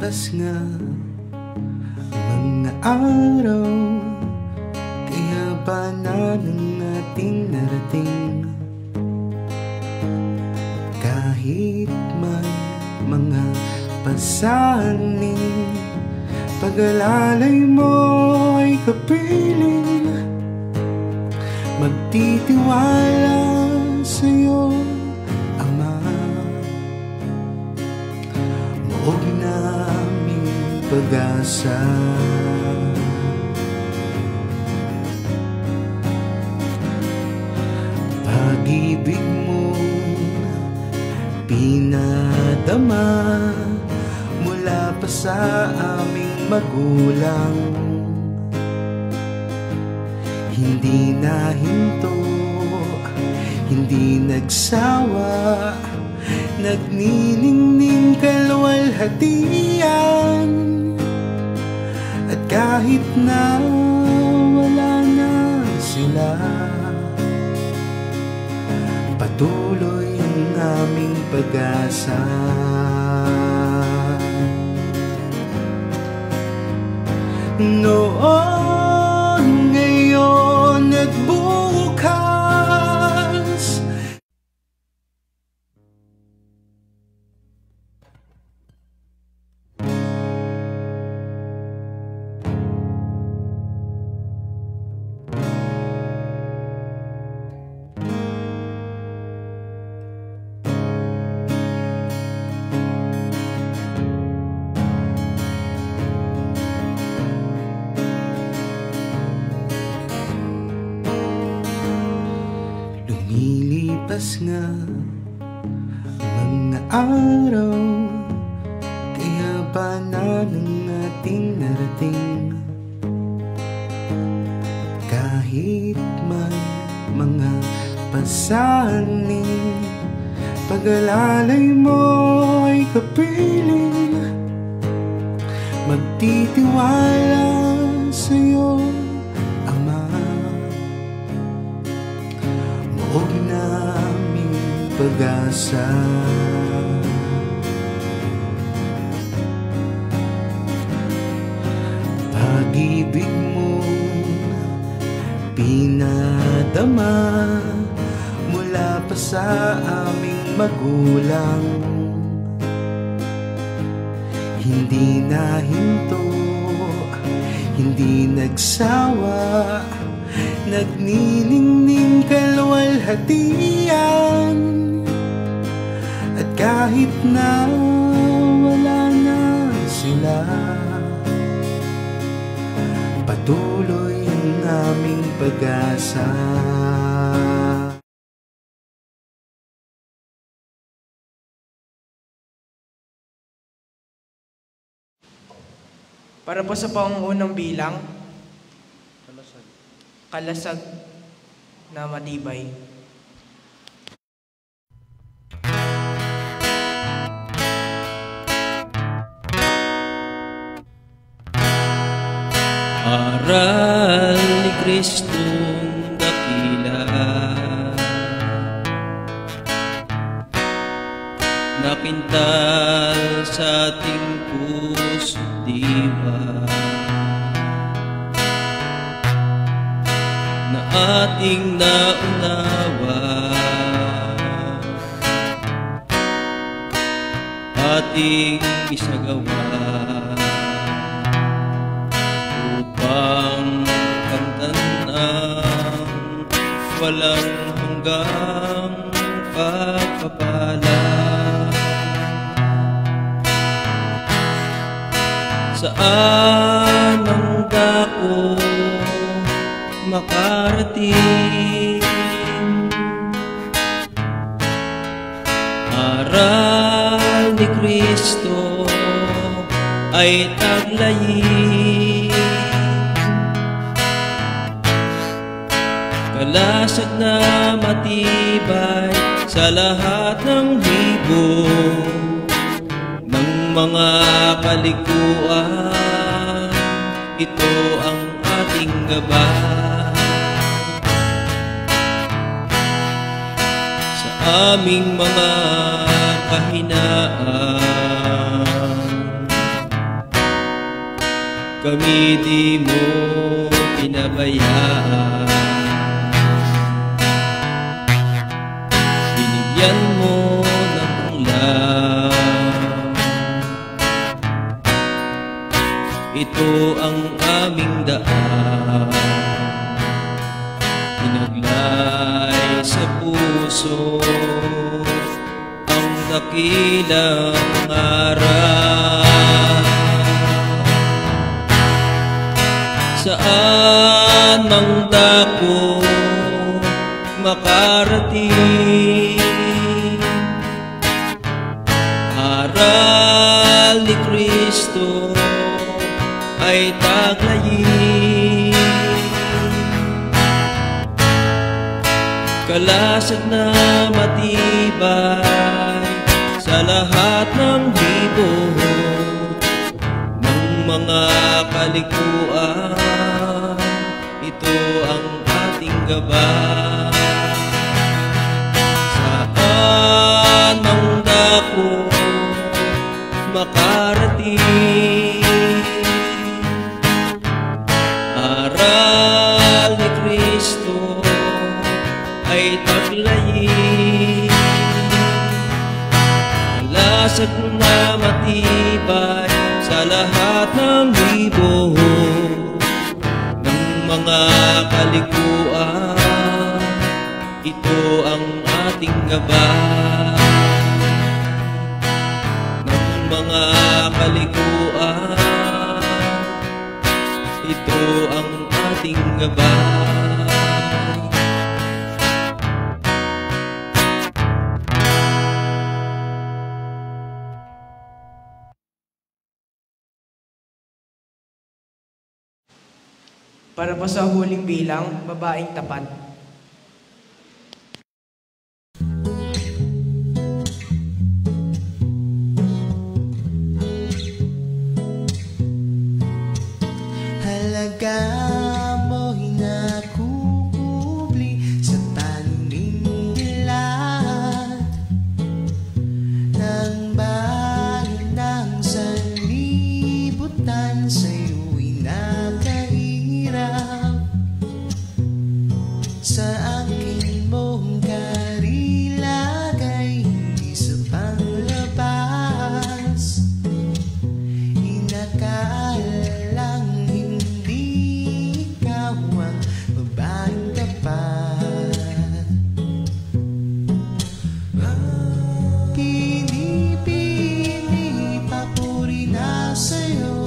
Lumilipas nga mga araw, kaya ba na ng ating narating? Kahit may mga pasaning, pag-alalay mo ay kapiling. Magtitiwala sa'yo, Ama. Huwag naming pag-asa. Pag-ibig mo pinadama mula pa sa aming magulang. Hindi nahinto, hindi nagsawa, nagniningning kalwalhatian. At kahit na wala na sila, patuloy ang aming pag-asa. Noon, ngayon at bukas. Lumilipas nga mga araw, kaya ba na ng ating narating? Kahit may mga pasaning, pag-alalay mo ay kapiling. Magtitiwala sa'yo, Ama. Huwag naming pag-asa. Pag-ibig mo pinadama mula pa sa aming magulang. Hindi nahinto, hindi nagsawa, nagniningning kalwalhatian. At kahit na wala na sila, patuloy ang aming pag-asa. Para po sa pangunang bilang, kalasag na matibay. Aral ni Kristong dakila, napintal sa ating puso diwa, na ating naunawa, ating isagawa, upang kamtan ang walang hanggang pagpapala. Saan ang dako makarating? Aral ni Kristo ay taglayin, kalasag na matibay sa lahat ng hibong ng mga paliguan. Ito ang ating gabay sa aming mga kahinaan. kami di mo pinabayaan. Binigyan mo ng ulam, ito ang aming daan. Inaglay sa puso ang dakilang aral. Saan mang dako makarating, aral ni Kristo ay taglayin. Kalasag na matibay sa lahat ng hibog ng mga kalikuan, ito ang ating gabay. Saan mang dako makarating, aral ni Kristo ay taglayin. Lasag na matibay sa lahat ng hibog ng mga kalikuan, ito ang ating gabay. Ng mga kalikuan, ito ang ating gabay. Para po sa huling bilang, babaeng tapat. Halaga mo'y nakukubli sa taluning dilat ng bayan ng sanlibutan, sa'yo'y nakahirap. Sa akin mong karilagay, hindi sa panglabas. Inakaalang hindi ikaw ang babaeng tapat. Pinipili papuri na sa'yo,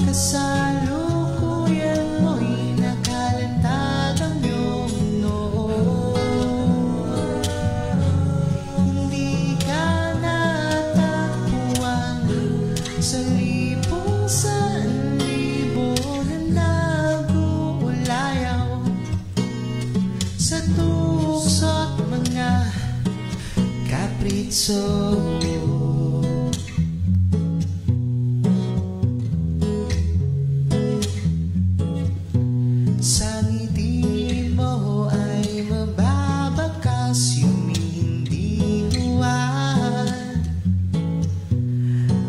kasalukuyan mo'y nakalantad ang iyong noo. Hindi ka natakbuhan sa libong sanlibo na nag-uulayaw sa tukso't mga kapritso. Sa ngiti mo ay mababakas yung hindi huwad.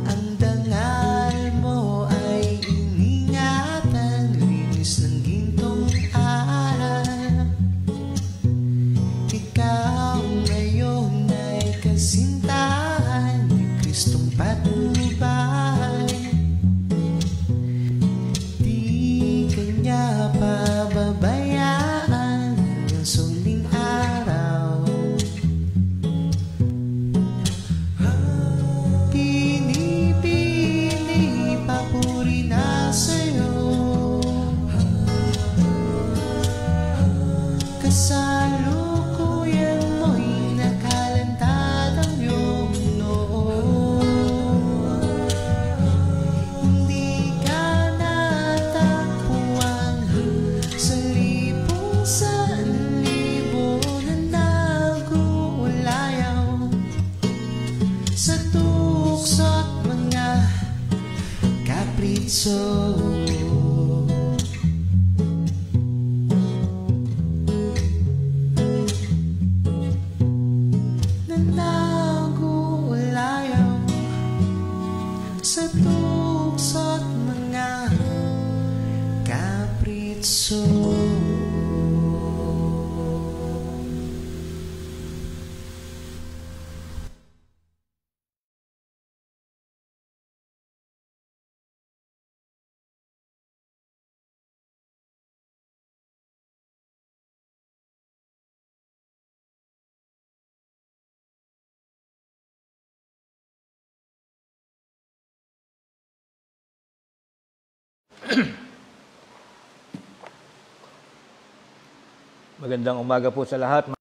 Ang dangal mo ay iningatan, linis ng gintong aral. Ikaw ngayon ay kasintahan ni Kristong patnubay. Di kanya pababayaan hanggang suling araw. Pinipili papuri na sa'yo, kasalukuyan mo'y nakalantad ang iyong noo. Hindi ka natakbuhan sa libong sanlibo na nag-uulayaw sa tukso't mga kapritso. Na nag-uulayaw Magandang umaga po sa lahat.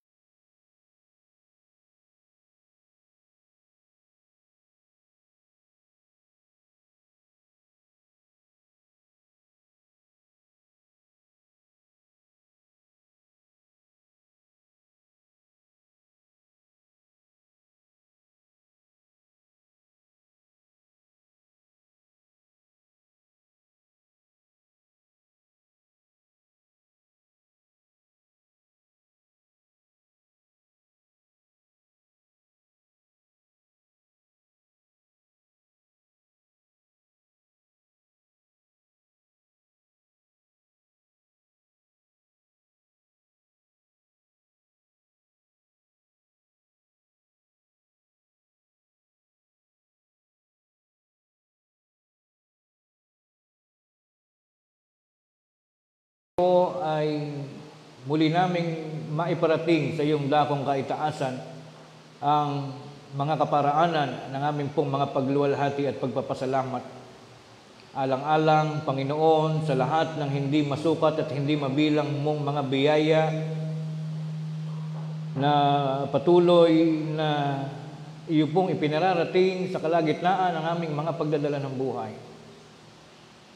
Ay muli naming maiparating sa iyong dakong kaitaasan ang mga kaparaanan ng aming pong mga pagluwalhati at pagpapasalamat. Alang-alang, Panginoon, sa lahat ng hindi masukat at hindi mabilang mong mga biyaya na patuloy na iyo pong ipinararating sa kalagitnaan ng aming mga pagdadala ng buhay.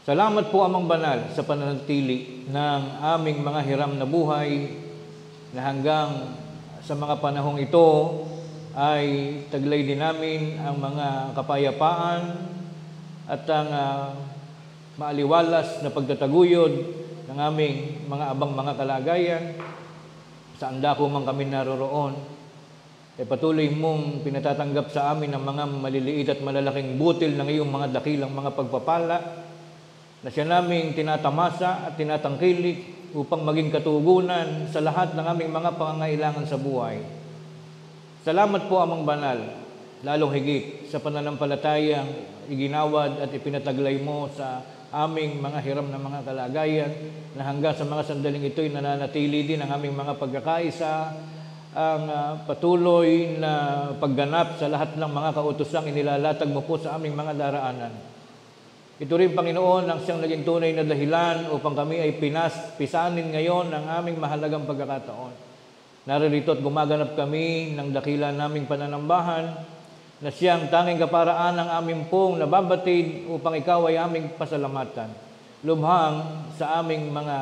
Salamat po, Amang Banal, sa pananatili ng aming mga hiram na buhay na hanggang sa mga panahong ito ay taglay din namin ang mga kapayapaan at ang maaliwalas na pagtataguyod ng aming mga abang mga kalagayan. Saan dako man kami naroroon, ay patuloy mong pinatatanggap sa amin ang mga maliliit at malalaking butil ng iyong mga dakilang mga pagpapala na siya naming tinatamasa at tinatangkilik upang maging katugunan sa lahat ng aming mga pangangailangan sa buhay. Salamat po, Amang Banal, lalong higit sa pananampalatayang iginawad at ipinataglay mo sa aming mga hiram na mga kalagayan na hanggang sa mga sandaling ito'y nananatili din ang aming mga pagkakaisa, ang patuloy na pagganap sa lahat ng mga kautosang inilalatag mo po sa aming mga daraanan. Ito rin, Panginoon, ang siyang naging tunay na dahilan upang kami ay pisanin ngayon ang aming mahalagang pagkakataon. Naririto at gumaganap kami ng dakila naming pananambahan na siyang tanging kaparaan ng aming pong nababatid upang ikaw ay aming pasalamatan. Lubhang sa aming mga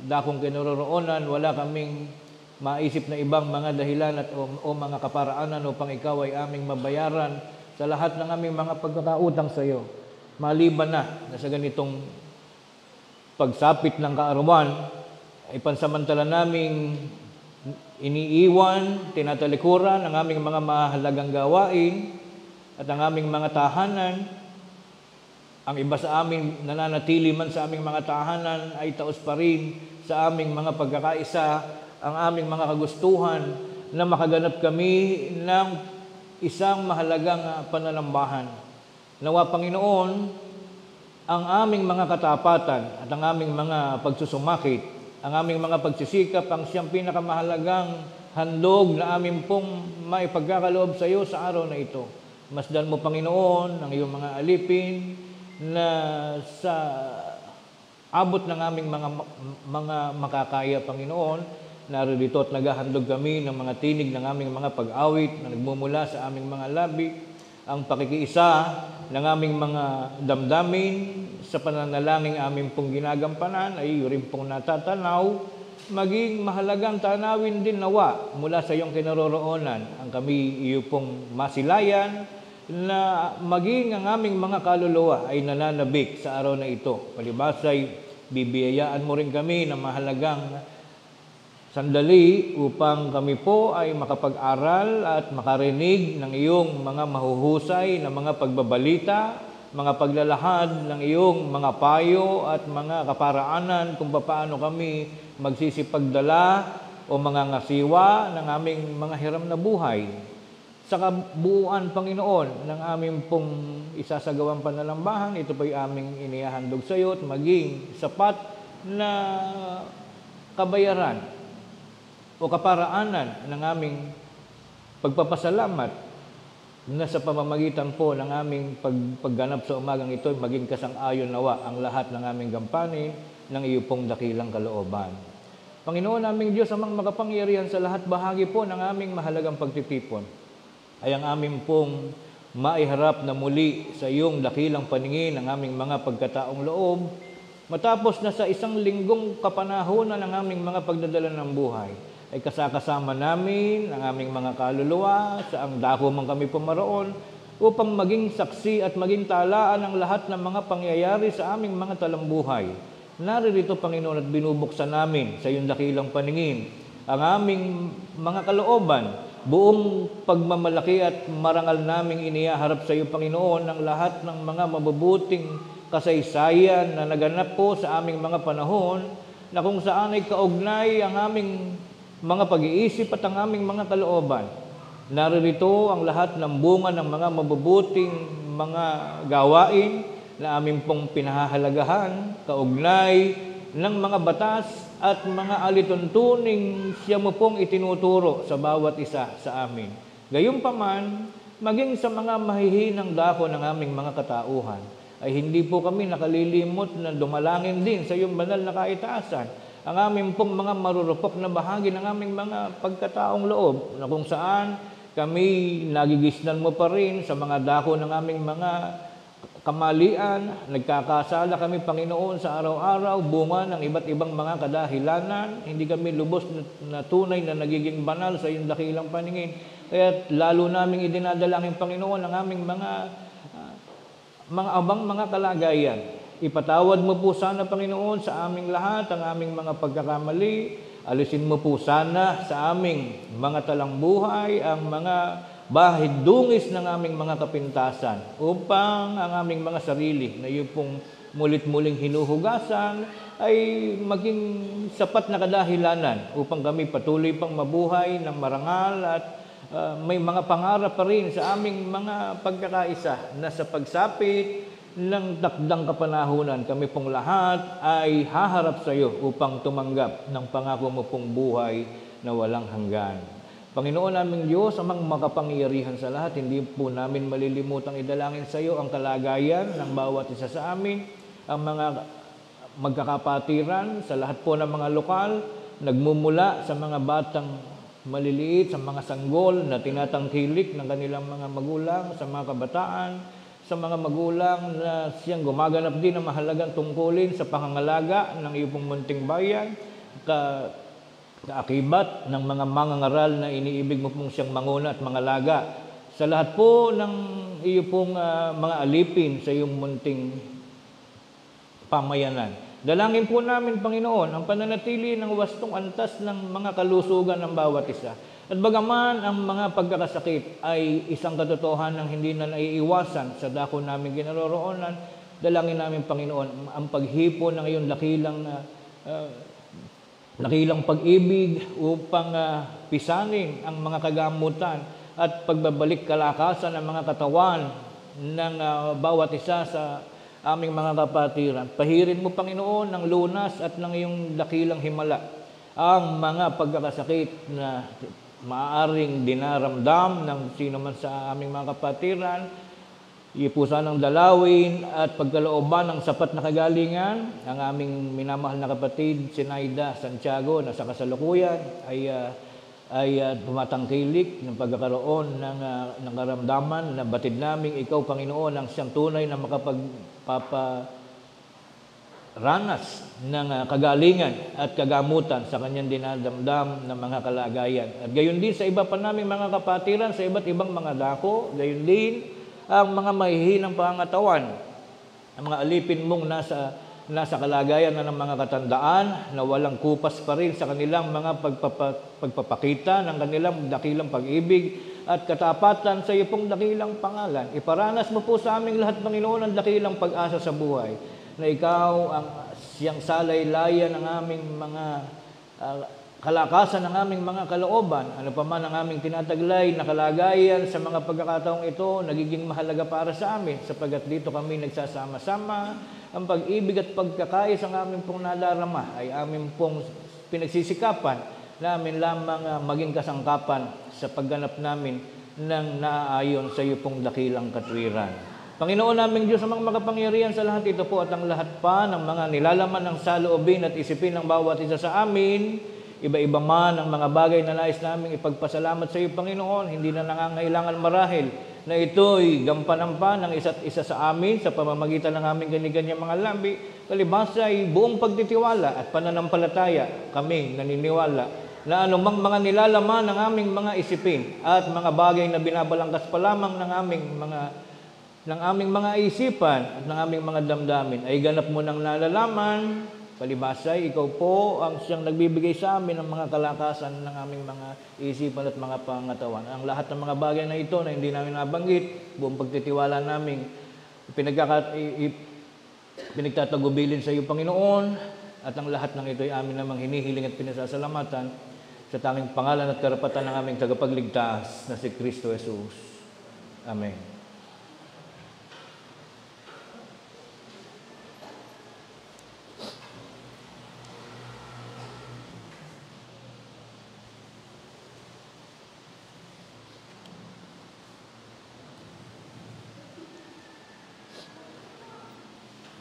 dakong kinaroroonan, wala kaming maisip na ibang mga dahilan at o mga kaparaanan upang ikaw ay aming mabayaran sa lahat ng aming mga pagkakautang sa iyo. Maliban na sa ganitong pagsapit ng kaarawan, ay pansamantala naming iniiwan, tinatalikuran ang aming mga mahalagang gawain at ang aming mga tahanan. Ang iba sa amin nananatili man sa aming mga tahanan ay taos pa rin sa aming mga pagkakaisa, ang aming mga kagustuhan na makaganap kami ng isang mahalagang pananambahan. Nawa, Panginoon, ang aming mga katapatan at ang aming mga pagsusumakit, ang aming mga pagsisikap, ang siyang pinakamahalagang handog na aming pong maipagkakaloob sa iyo sa araw na ito. Masdan mo, Panginoon, ang iyong mga alipin na sa abot ng aming mga makakaya, Panginoon. Naririto at naghahandog kami ng mga tinig ng aming mga pag-awit na nagmumula sa aming mga labi, ang pakikiisa ng aming mga damdamin sa pananalangin aming pong ginagampanan ay rin pong natatanaw, maging mahalagang tanawin din nawa mula sa iyong kinaroroonan ang kami iyo pong masilayan na maging ang aming mga kaluluwa ay nananabik sa araw na ito. Palibasay, bibiyayaan mo rin kami ng mahalagang sandali upang kami po ay makapag-aral at makarinig ng iyong mga mahuhusay na mga pagbabalita, mga paglalahad ng iyong mga payo at mga kaparaanan kung paano kami magsisipagdala o mga ngasiwa ng aming mga hiram na buhay. Sa kabuuan, Panginoon, ng aming pong isasagawang pananambahan, ito po'y aming inihahandog sa iyo at maging sapat na kabayaran o kaparaanan ng aming pagpapasalamat na sa pamamagitan po ng aming pagganap sa umagang ito, maging kasang-ayon nawa ang lahat ng aming gampanin ng iyo pong dakilang kalooban. Panginoon naming Diyos, amang makapangyarihan sa lahat bahagi po ng aming mahalagang pagtitipon, ay ang aming pong maiharap na muli sa iyong dakilang paningin ang aming mga pagkataong loob, matapos na sa isang linggong kapanahonan ng aming mga pagdadala ng buhay, ay kasakasama namin ang aming mga kaluluwa sa ang dako man kami pumaroon upang maging saksi at maging talaan ang lahat ng mga pangyayari sa aming mga talambuhay. Naririto, Panginoon, at binubuksan namin sa iyong dakilang paningin ang aming mga kalooban, buong pagmamalaki at marangal naming inihaharap sa iyo, Panginoon, ang lahat ng mga mabubuting kasaysayan na naganap po sa aming mga panahon na kung saan ay kaugnay ang aming mga pag-iisip at ang aming mga kalooban. Naririto ang lahat ng bunga ng mga mabubuting mga gawain na aming pong pinahahalagahan, kaugnay ng mga batas at mga alituntuning siya mo pong itinuturo sa bawat isa sa amin. Gayunpaman, maging sa mga mahihinang dako ng aming mga katauhan, ay hindi po kami nakalilimot na dumalangin din sa iyong banal na kaitaasan ang aming pong mga marurupok na bahagi ng aming mga pagkataong loob, na kung saan kami nagigisnan mo pa rin sa mga dako ng aming mga kamalian. Nagkakasala kami, Panginoon, sa araw-araw, bunga ng iba't ibang mga kadahilanan. Hindi kami lubos na tunay na nagiging banal sa iyong dakilang paningin. Kaya lalo naming idinadalangin, Panginoon, ang aming mga abang mga kalagayan. Ipatawad mo po sana, Panginoon, sa aming lahat ang aming mga pagkakamali. Alisin mo po sana sa aming mga talambuhay ang mga bahid dungis ng aming mga kapintasan, upang ang aming mga sarili na iyo pong mulit-muling hinuhugasan ay maging sapat na kadahilanan upang kami patuloy pang mabuhay ng marangal at may mga pangarap pa rin sa aming mga pagkakaisa na sa pagsapit ng takdang kapanahunan, kami pong lahat ay haharap sa iyo upang tumanggap ng pangako mo pong buhay na walang hanggan. Panginoon naming Diyos, amang makapangyarihan sa lahat, hindi po namin malilimutang idalangin sa iyo ang kalagayan ng bawat isa sa amin, ang mga magkakapatiran sa lahat po ng mga lokal, nagmumula sa mga batang maliliit, sa mga sanggol na tinatangkilik ng kanilang mga magulang, sa mga kabataan, sa mga magulang na siyang gumaganap din ng mahalagang tungkulin sa pangangalaga ng iyong munting bayan, kaakibat ng mga mangangaral na iniibig mo pong siyang manguna at mangalaga sa lahat po ng iyo pong mga alipin sa iyong munting pamayanan. Dalangin po namin, Panginoon, ang pananatili ng wastong antas ng mga kalusugan ng bawat isa. At bagaman ang mga pagkakasakit ay isang katotohanan ng hindi na naiiwasan sa dako namin ginaroroonan, dalangin namin, Panginoon, ang paghipo ng iyong dakilang pag-ibig upang pisanin ang mga kagamutan at pagbabalik kalakasan ng mga katawan ng bawat isa sa aming mga kapatiran. Pahirin mo, Panginoon, ng lunas at ng iyong dakilang himala ang mga pagkakasakit na maaaring dinaramdam ng sino man sa aming mga kapatiran. Ipusan ng dalawin at pagkalooban ng sapat na kagalingan ang aming minamahal na kapatid, si Naida Santiago, na sa kasalukuyan ay tumatangkilik ng pagkakaroon ng karamdaman na batid naming ikaw, Panginoon, ang siyang tunay na ranas ng kagalingan at kagamutan sa kanyang dinadamdam ng mga kalagayan. At gayon din sa iba pa naming mga kapatiran sa iba't ibang mga dako, gayon din ang mga mahihinang pangangatawan, ang mga alipin mong nasa kalagayan na ng mga katandaan na walang kupas pa rin sa kanilang mga pagpapakita ng kanilang dakilang pag-ibig at katapatan sa iyo pong dakilang pangalan. Iparanas mo po sa aming lahat, Panginoon, ang dakilang pag-asa sa buhay, na ikaw ang siyang salaylayan ng aming mga kalakasan ng aming mga kalooban. Ano pa man ang aming tinataglay na kalagayan sa mga pagkakataong ito, nagiging mahalaga para sa amin, sapagat dito kami nagsasama-sama. Ang pag-ibig at pagkakais ang aming pong nadarama ay aming pong pinagsisikapan namin lamang maging kasangkapan sa pagganap namin ng naaayon sa iyo pong dakilang katwiran. Panginoon naming Diyos, amang makapangyarihan sa lahat ito po at ang lahat pa ng mga nilalaman ng saloobin at isipin ng bawat isa sa amin, iba-iba man ang mga bagay na nais naming ipagpasalamat sa iyo, Panginoon, hindi na nangangailangan marahil na ito'y gampanampan ng isa't isa sa amin sa pamamagitan ng aming ganyan-ganyang mga labi, kalibasa ay buong pagtitiwala at pananampalataya kami naniniwala na anumang mga nilalaman ng aming mga isipin at mga bagay na binabalangkas pa lamang ng aming mga isipan at ng aming mga damdamin ay ganap mo nang nalalaman. Palibasay, ikaw po ang siyang nagbibigay sa amin ng mga kalakasan ng aming mga isipan at mga pangatawan. Ang lahat ng mga bagay na ito na hindi namin nabanggit, buong pagtitiwala namin, pinagtatagubilin sa iyo, Panginoon, at ang lahat ng ito ay amin namang hinihiling at pinasasalamatan sa tanging pangalan at karapatan ng aming tagapagligtas na si Kristo Jesus. Amen.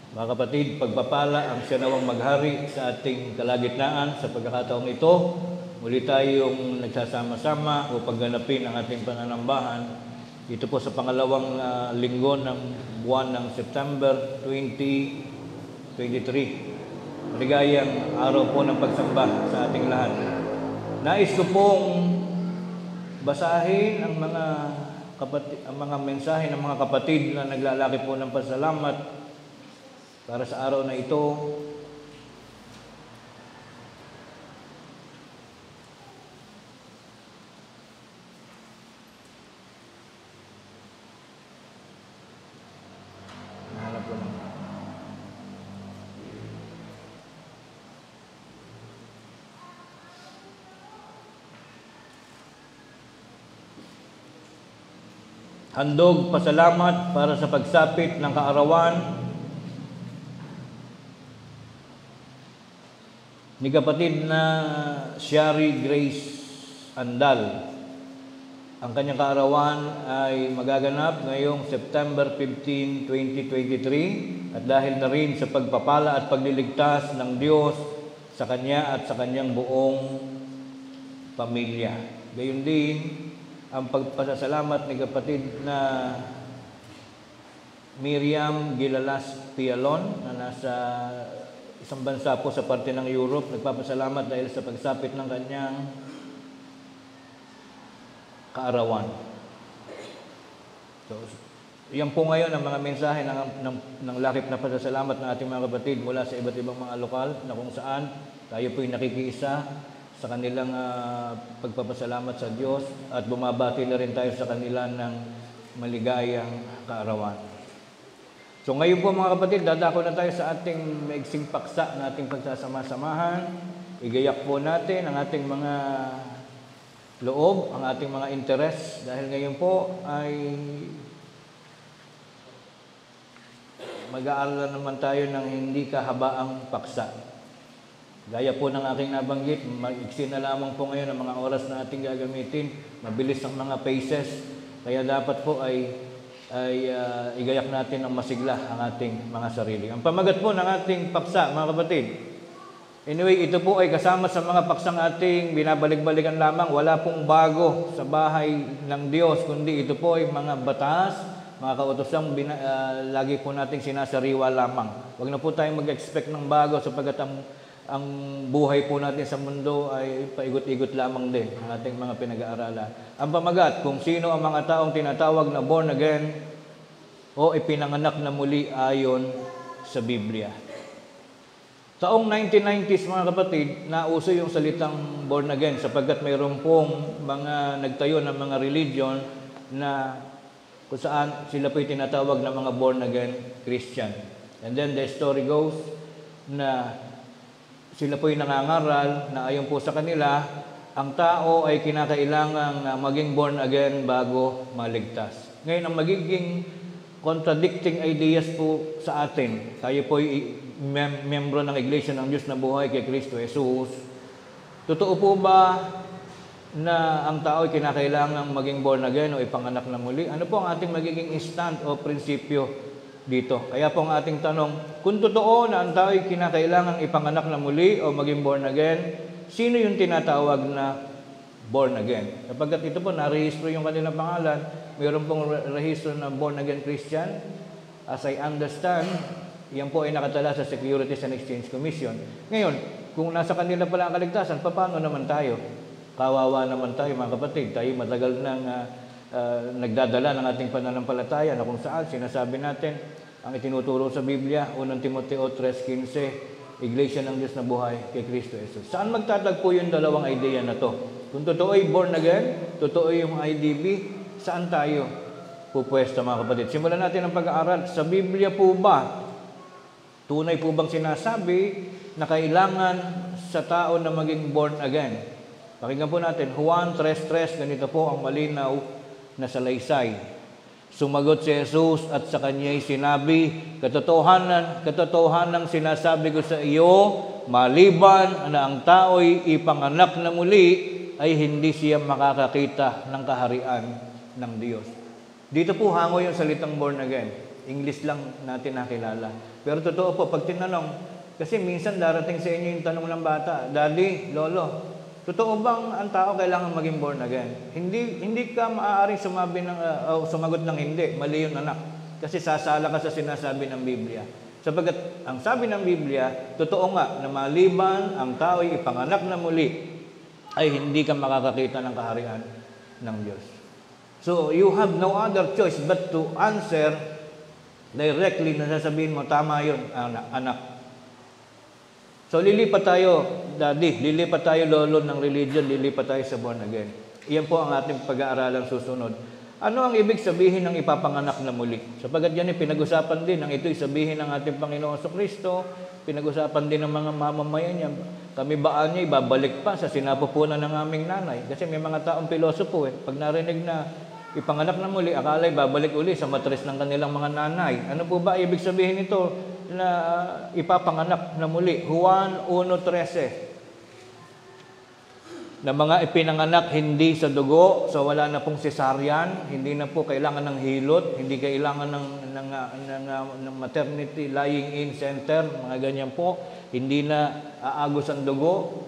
Mga kapatid, pagpapala ang siya nawang maghari sa ating kalagitnaan sa pagkakataong ito. Muli tayong nagsasama-sama upang ganapin ang ating pananambahan. Ito po sa pangalawang linggo ng buwan ng September 2023. Maligayang araw po ng pagsamba sa ating lahat. Nais ko pong basahin ang mga mensahe ng mga kapatid na naglalaki po ng pasalamat para sa araw na ito. Nahanap ko lang. Handog pasalamat para sa pagsapit ng kaarawan ni kapatid na Shari Grace Andal. Ang kanyang kaarawan ay magaganap ngayong September 15, 2023 at dahil na rin sa pagpapala at pagliligtas ng Diyos sa kanya at sa kanyang buong pamilya. Gayon din ang pagpasalamat ni kapatid na Miriam Gilalas Pialon na nasa isang bansa po sa parte ng Europe. Nagpapasalamat dahil sa pagsapit ng kanyang kaarawan. So, yan po ngayon ang mga mensahe ng lakip na pasasalamat ng ating mga kapatid mula sa iba't ibang mga lokal na kung saan tayo po'y nakikiisa sa kanilang pagpapasalamat sa Diyos at bumabati na rin tayo sa kanila ng maligayang kaarawan. So ngayon po mga kapatid, dadako na tayo sa ating maiksing paksa na ating pagsasama-samahan. Igayak po natin ang ating mga loob, ang ating mga interes dahil ngayon po ay mag-aaral naman tayo ng hindi kahabaang paksa. Gaya po ng aking nabanggit, maiksi na lamang po ngayon ang mga oras na ating gagamitin. Mabilis ang mga paces, kaya dapat po ay igayak natin ng masigla ang ating mga sarili. Ang pamagat po ng ating paksa, mga kapatid. Anyway, ito po ay kasama sa mga paksang ating binabalik-balikan lamang. Wala pong bago sa bahay ng Diyos, kundi ito po ay mga batas, mga kautosang lagi po nating sinasariwa lamang. Huwag na po tayong mag-expect ng bago sapagkat ang buhay po natin sa mundo ay paigot-igot lamang din ang ating mga pinag-aaralan. Ang pamagat, kung sino ang mga taong tinatawag na born again o ipinanganak na muli ayon sa Biblia. Taong 1990s mga kapatid, nauso yung salitang born again sapagkat mayroon pong mga nagtayo ng mga religion na kung saan sila po'y tinatawag na mga born again Christian. And then the story goes na sila po'y nangangaral na ayon po sa kanila, ang tao ay kinakailangang maging born again bago maligtas. Ngayon, ang magiging contradicting ideas po sa atin, tayo po'y membro ng Iglesia ng Diyos na buhay kay Kristo Jesus. Totoo po ba na ang tao ay kinakailangang maging born again o ipanganak na muli? Ano po ang ating magiging stand o prinsipyo dito? Kaya po ang ating tanong, kung totoo na ang tao ay kinakailangang ipanganak na muli o maging born again, sino yung tinatawag na born again? Kapag ito po, narehistro yung kanilang pangalan, mayroon pong rehistro na born again Christian. As I understand, yan po ay nakatala sa Securities and Exchange Commission. Ngayon, kung nasa kanila pala ang kaligtasan, paano naman tayo? Kawawa naman tayo mga kapatid. Tayo matagal nang nagdadala ng ating pananampalataya na kung saan sinasabi natin ang itinuturo sa Biblia, 1 Timoteo 3:15, Iglesia ng Diyos na buhay kay Kristo Jesus. Saan magtatagpo yung dalawang idea na to? Kung totoo ay born again, totoo yung IDB, saan tayo pupwesto mga kapatid? Simulan natin ang pag-aaral. Sa Biblia po ba, tunay po bang sinasabi na kailangan sa tao na maging born again? Pakinggan po natin, Juan 3:3, ganito po ang malinaw na salaysay. Sumagot si Jesus at sa kanya'y sinabi, katotohanan sinasabi ko sa iyo, maliban na ang tao'y ipanganak na muli, ay hindi siya makakakita ng kaharian ng Diyos. Dito po hango yung salitang born again. English lang natin nakilala. Pero totoo po, pag tinanong, kasi minsan darating sa inyo yung tanong ng bata, Daddy, Lolo, totoo bang ang tao kailangan maging born again? Hindi ka maaaring sumagot ng hindi. Mali yung anak. Kasi sasala ka sa sinasabi ng Biblia. Sapagkat ang sabi ng Biblia, totoo nga na maliban ang tao ay ipanganak na muli, ay hindi ka makakakita ng kaharian ng Diyos. So, you have no other choice but to answer directly na sasabihin mo, tama yun, anak. So, lilipat tayo, Daddy, lilipat tayo, Lolo, ng religion, lilipat tayo sa born again. Iyan po ang ating pag-aaralang susunod. Ano ang ibig sabihin ng ipapanganak na muli? Sapagat yan pinag-usapan din, ang ito'y sabihin ng ating Panginoon Kristo, pinag-usapan din ng mga mamamayan niya. Kami baan niya, ibabalik pa sa sinapupunan ng aming nanay. Kasi may mga taong pilosopo Pag narinig na ipanganak na muli, akala babalik uli sa matres ng kanilang mga nanay. Ano po ba ibig sabihin nito na ipapanganak na muli? Juan 1:13. Na mga ipinanganak hindi sa dugo, so wala na pong cesarean, hindi na po kailangan ng hilot, hindi kailangan ng maternity lying in center, mga ganyan po, hindi na aagos ang dugo,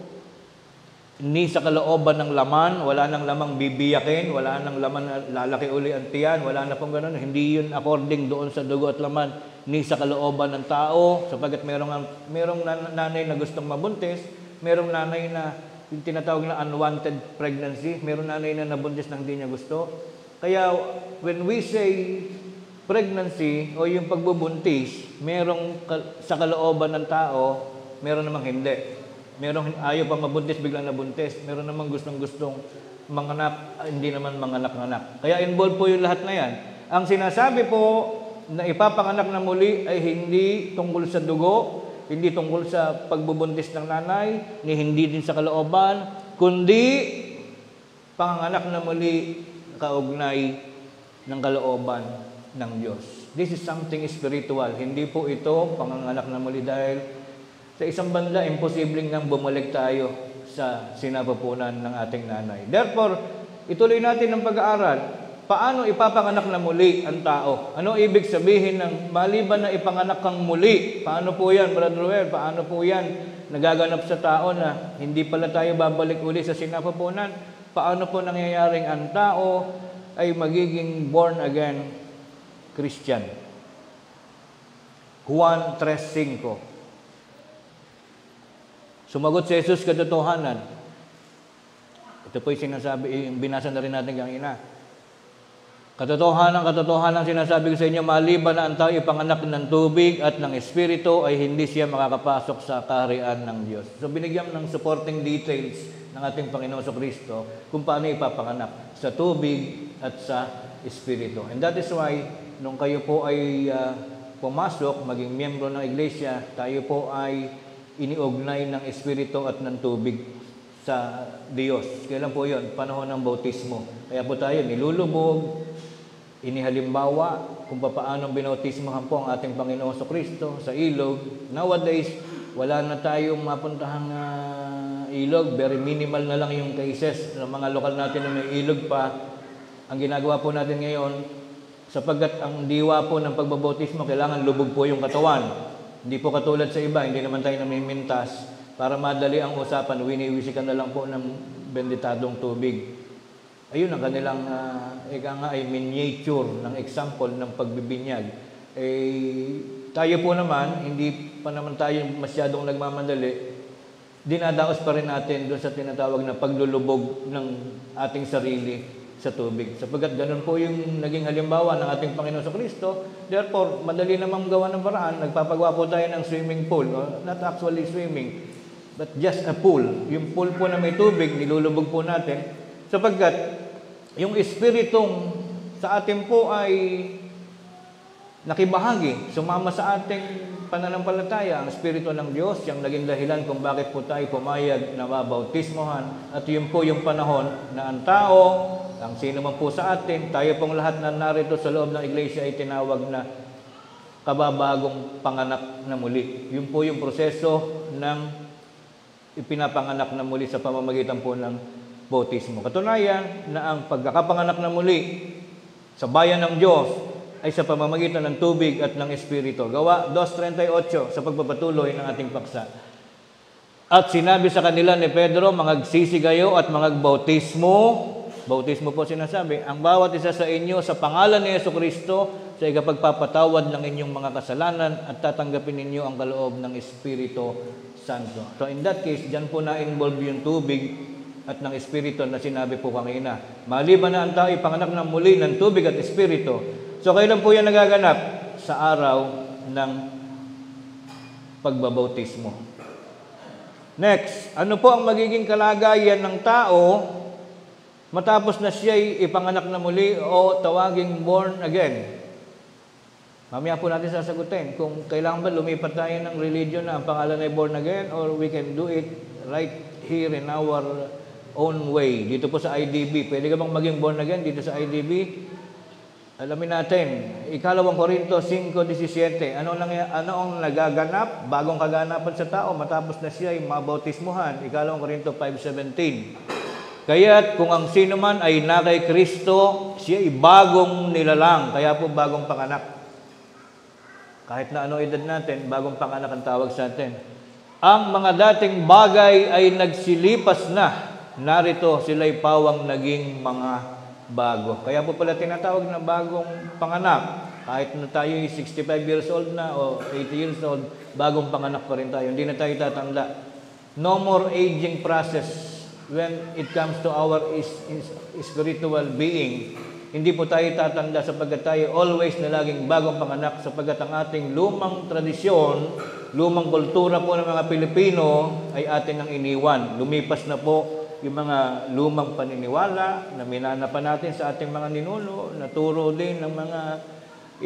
ni sa kalooban ng laman, wala nang lamang bibiyakin, wala nang laman lalaki uli ang tiyan, wala na pong ganun, hindi yun according doon sa dugo at laman, ni sa kalooban ng tao, sapagkat merong nanay na gustong mabuntis, merong nanay na yung tinatawag na unwanted pregnancy, meron nanay na nabuntis nang hindi niya gusto. Kaya when we say pregnancy o yung pagbubuntis, merong sa kalooban ng tao, meron namang hindi. Merong ayaw pa mabuntis, biglang nabuntis. Meron namang gustong-gustong manganak, hindi naman manganak-nganak. Kaya involved po yung lahat na yan. Ang sinasabi po na ipapanganak na muli ay hindi tungkol sa dugo, hindi tungkol sa pagbubuntis ng nanay, ni hindi din sa kalooban, kundi panganak na muli kaugnay ng kalooban ng Diyos. This is something spiritual. Hindi po ito panganganak na muli dahil sa isang banda, imposibleng nang bumalik tayo sa sinapupunan ng ating nanay. Therefore, ituloy natin ang pag-aaral. Paano ipapanganak na muli ang tao? Ano ibig sabihin ng maliban na ipanganak kang muli? Paano po yan, Brother Ruel? Paano po yan nagaganap sa tao na hindi pala tayo babalik uli sa sinapupunan? Paano po nangyayaring ang tao ay magiging born again Christian? Juan 3:5. Sumagot si Jesus, katotohanan. Ito po yung sinasabi, binasa na rin natin kanina. Katotohanan sinasabi ko sa inyo, maliban na ang tao ipanganak ng tubig at ng Espiritu, ay hindi siya makakapasok sa kaharian ng Diyos. So binigyan ng supporting details ng ating Panginoon Kristo kung paano ipapanganak sa tubig at sa Espiritu. And that is why, nung kayo po ay pumasok, maging miyembro ng Iglesia, tayo po ay iniugnay ng Espiritu at ng tubig sa Diyos. Kailan po yun? Panahon ng bautismo. Kaya po tayo nilulubog, inihalimbawa kung paano binautismohan po ang ating Panginoon Kristo sa ilog. Nowadays, wala na tayong mapuntahang ilog. Very minimal na lang yung cases ng mga lokal natin na may ilog pa. Ang ginagawa po natin ngayon, sapagkat ang diwa po ng pagbabautismo, kailangan lubog po yung katawan. Hindi po katulad sa iba, hindi naman tayo namimintas. Para madali ang usapan, winiwisikan na lang po ng benditadong tubig. Ayun ang kanilang, ay miniature ng example ng pagbibinyag. Tayo po naman, hindi pa naman tayo masyadong nagmamadali, dinadaos pa rin natin doon sa tinatawag na paglulubog ng ating sarili sa tubig. Sapagkat ganun po yung naging halimbawa ng ating Panginoon sa Kristo. Therefore, madali namang gawa ng paraan. Nagpapagawa po tayo ng swimming pool. Not actually swimming, but just a pool. Yung pool po na may tubig, nilulubog po natin. Sapagkat yung espiritong sa atin po ay nakibahagi, sumama sa ating pananampalataya, ang Espiritu ng Diyos, yung naging dahilan kung bakit po tayo pumayag na mabautismohan. At yun po yung panahon na ang tao, ang sino man po sa atin, tayo pong lahat na narito sa loob ng iglesia ay tinawag na kababagong panganak na muli. Yun po yung proseso ng ipinapanganak na muli sa pamamagitan po ng bautismo. Katunayan na ang pagkakapanganak na muli sa bayan ng Diyos ay sa pamamagitan ng tubig at ng Espiritu. Gawa 2:38 sa pagpapatuloy ng ating paksa. At sinabi sa kanila ni Pedro, mangagsisi kayo at mangagbautismo. Bautismo po sinasabi, ang bawat isa sa inyo sa pangalan ni Jesucristo sa ikapagpapatawad ng inyong mga kasalanan at tatanggapin ninyo ang kaloob ng Espiritu Santo. So in that case, dyan po na-involve yung tubig at ng Espiritu na sinabi po kanina. Maliban na ang tao ipanganak ng muli ng tubig at Espiritu. So kailan po yan nagaganap? Sa araw ng pagbabautismo. Next, ano po ang magiging kalagayan ng tao matapos na siya'y ipanganak na muli o tawaging born again? Mamaya po natin sasagutin kung kailangan ba lumipat tayo ng religion na ang pangalan ay born again or we can do it right here in our own way. Dito po sa IDB. Pwede ka bang maging born again dito sa IDB? Alamin natin, 2 Korinto 5:17. Ano ang nagaganap, bagong kaganapan sa tao matapos na siya ay mabautismuhan? 2 Korinto 5:17. Kaya't kung ang sino man ay na kay Kristo, siya ay bagong nilalang, kaya po bagong panganak. Kahit na ano edad natin, bagong panganak ang tawag sa atin. Ang mga dating bagay ay nagsilipas na, narito sila'y pawang naging mga bago. Kaya po pala tinatawag na bagong panganak. Kahit na tayo 65 years old na o 80 years old, bagong panganak pa rin tayo. Hindi na tayo tatanda. No more aging process when it comes to our spiritual being. Hindi po tayo tatanda sapagkat tayo always na laging bagong panganak sapagkat ang ating lumang tradisyon, lumang kultura po ng mga Pilipino ay atin ang iniwan. Lumipas na po yung mga lumang paniniwala na minana pa natin sa ating mga ninuno, naturo din ng mga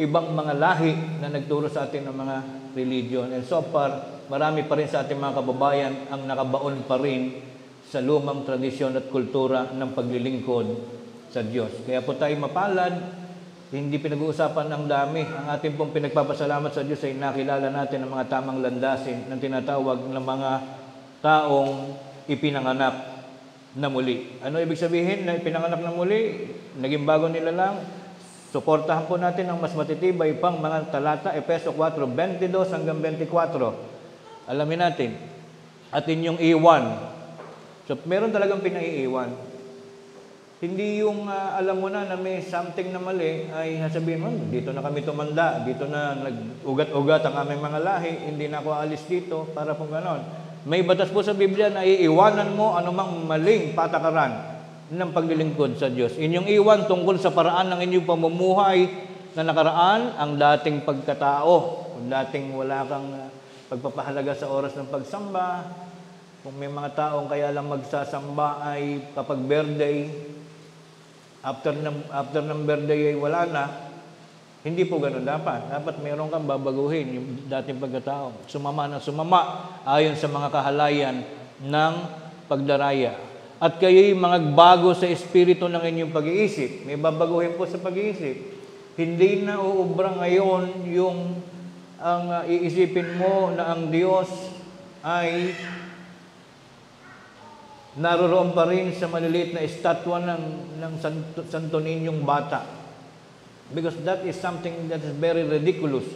ibang mga lahi na nagturo sa atin ng mga religion. And so far, marami pa rin sa ating mga kababayan ang nakabaon pa rin sa lumang tradisyon at kultura ng paglilingkod sa Diyos. Kaya po tayo mapalad, hindi pinag-uusapan ng dami. Ang ating pong pinagpapasalamat sa Diyos ay nakilala natin ang mga tamang landasin ng tinatawag ng mga taong ipinanganak na muli. Ano ibig sabihin na pinanganak na muli? Naging bago nila lang. Suportahan po natin ang mas matitibay pang mga talata, Efeso 4:22 hanggang 24. Alamin natin. At inyong iwan. So, meron talagang pinaiiwan. Hindi yung alam mo na may something na mali, ay sabihin, dito na kami tumanda, dito na nag-ugat-ugat ang aming mga lahi, hindi na ako alis dito, para pong ganon. May batas po sa Biblia na iiwanan mo anumang maling patakaran ng paglilingkod sa Diyos. Inyong iwan tungkol sa paraan ng inyong pamumuhay na nakaraan, ang dating pagkatao, kung dating wala kang pagpapahalaga sa oras ng pagsamba, kung may mga taong kaya lang magsasamba ay kapag birthday, after ng birthday ay wala na, hindi po ganun dapat. Dapat meron kang babaguhin yung dating pagkatao. Sumama na sumama ayon sa mga kahalayan ng pagdaraya. At kayo'y magbago sa espiritu ng inyong pag-iisip. May babaguhin po sa pag-iisip. Hindi na uubra ngayon yung ang iisipin mo na ang Diyos ay naroroon pa rin sa maliliit na estatwa ng Santo Niñong bata. Because that is something that is very ridiculous.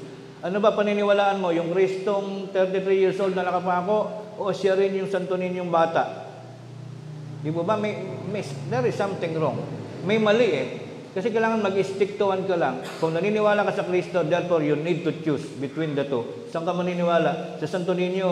Ano ba paniniwalaan mo? Yung Kristong 33 years old na nakapako o siya rin yung Santo Niñong bata? Di ba ba? There is something wrong. May mali eh. Kasi kailangan mag-stick to one ka lang. Kung naniniwala ka sa Kristo, therefore you need to choose between the two. Saan ka maniniwala? Sa Santo Niño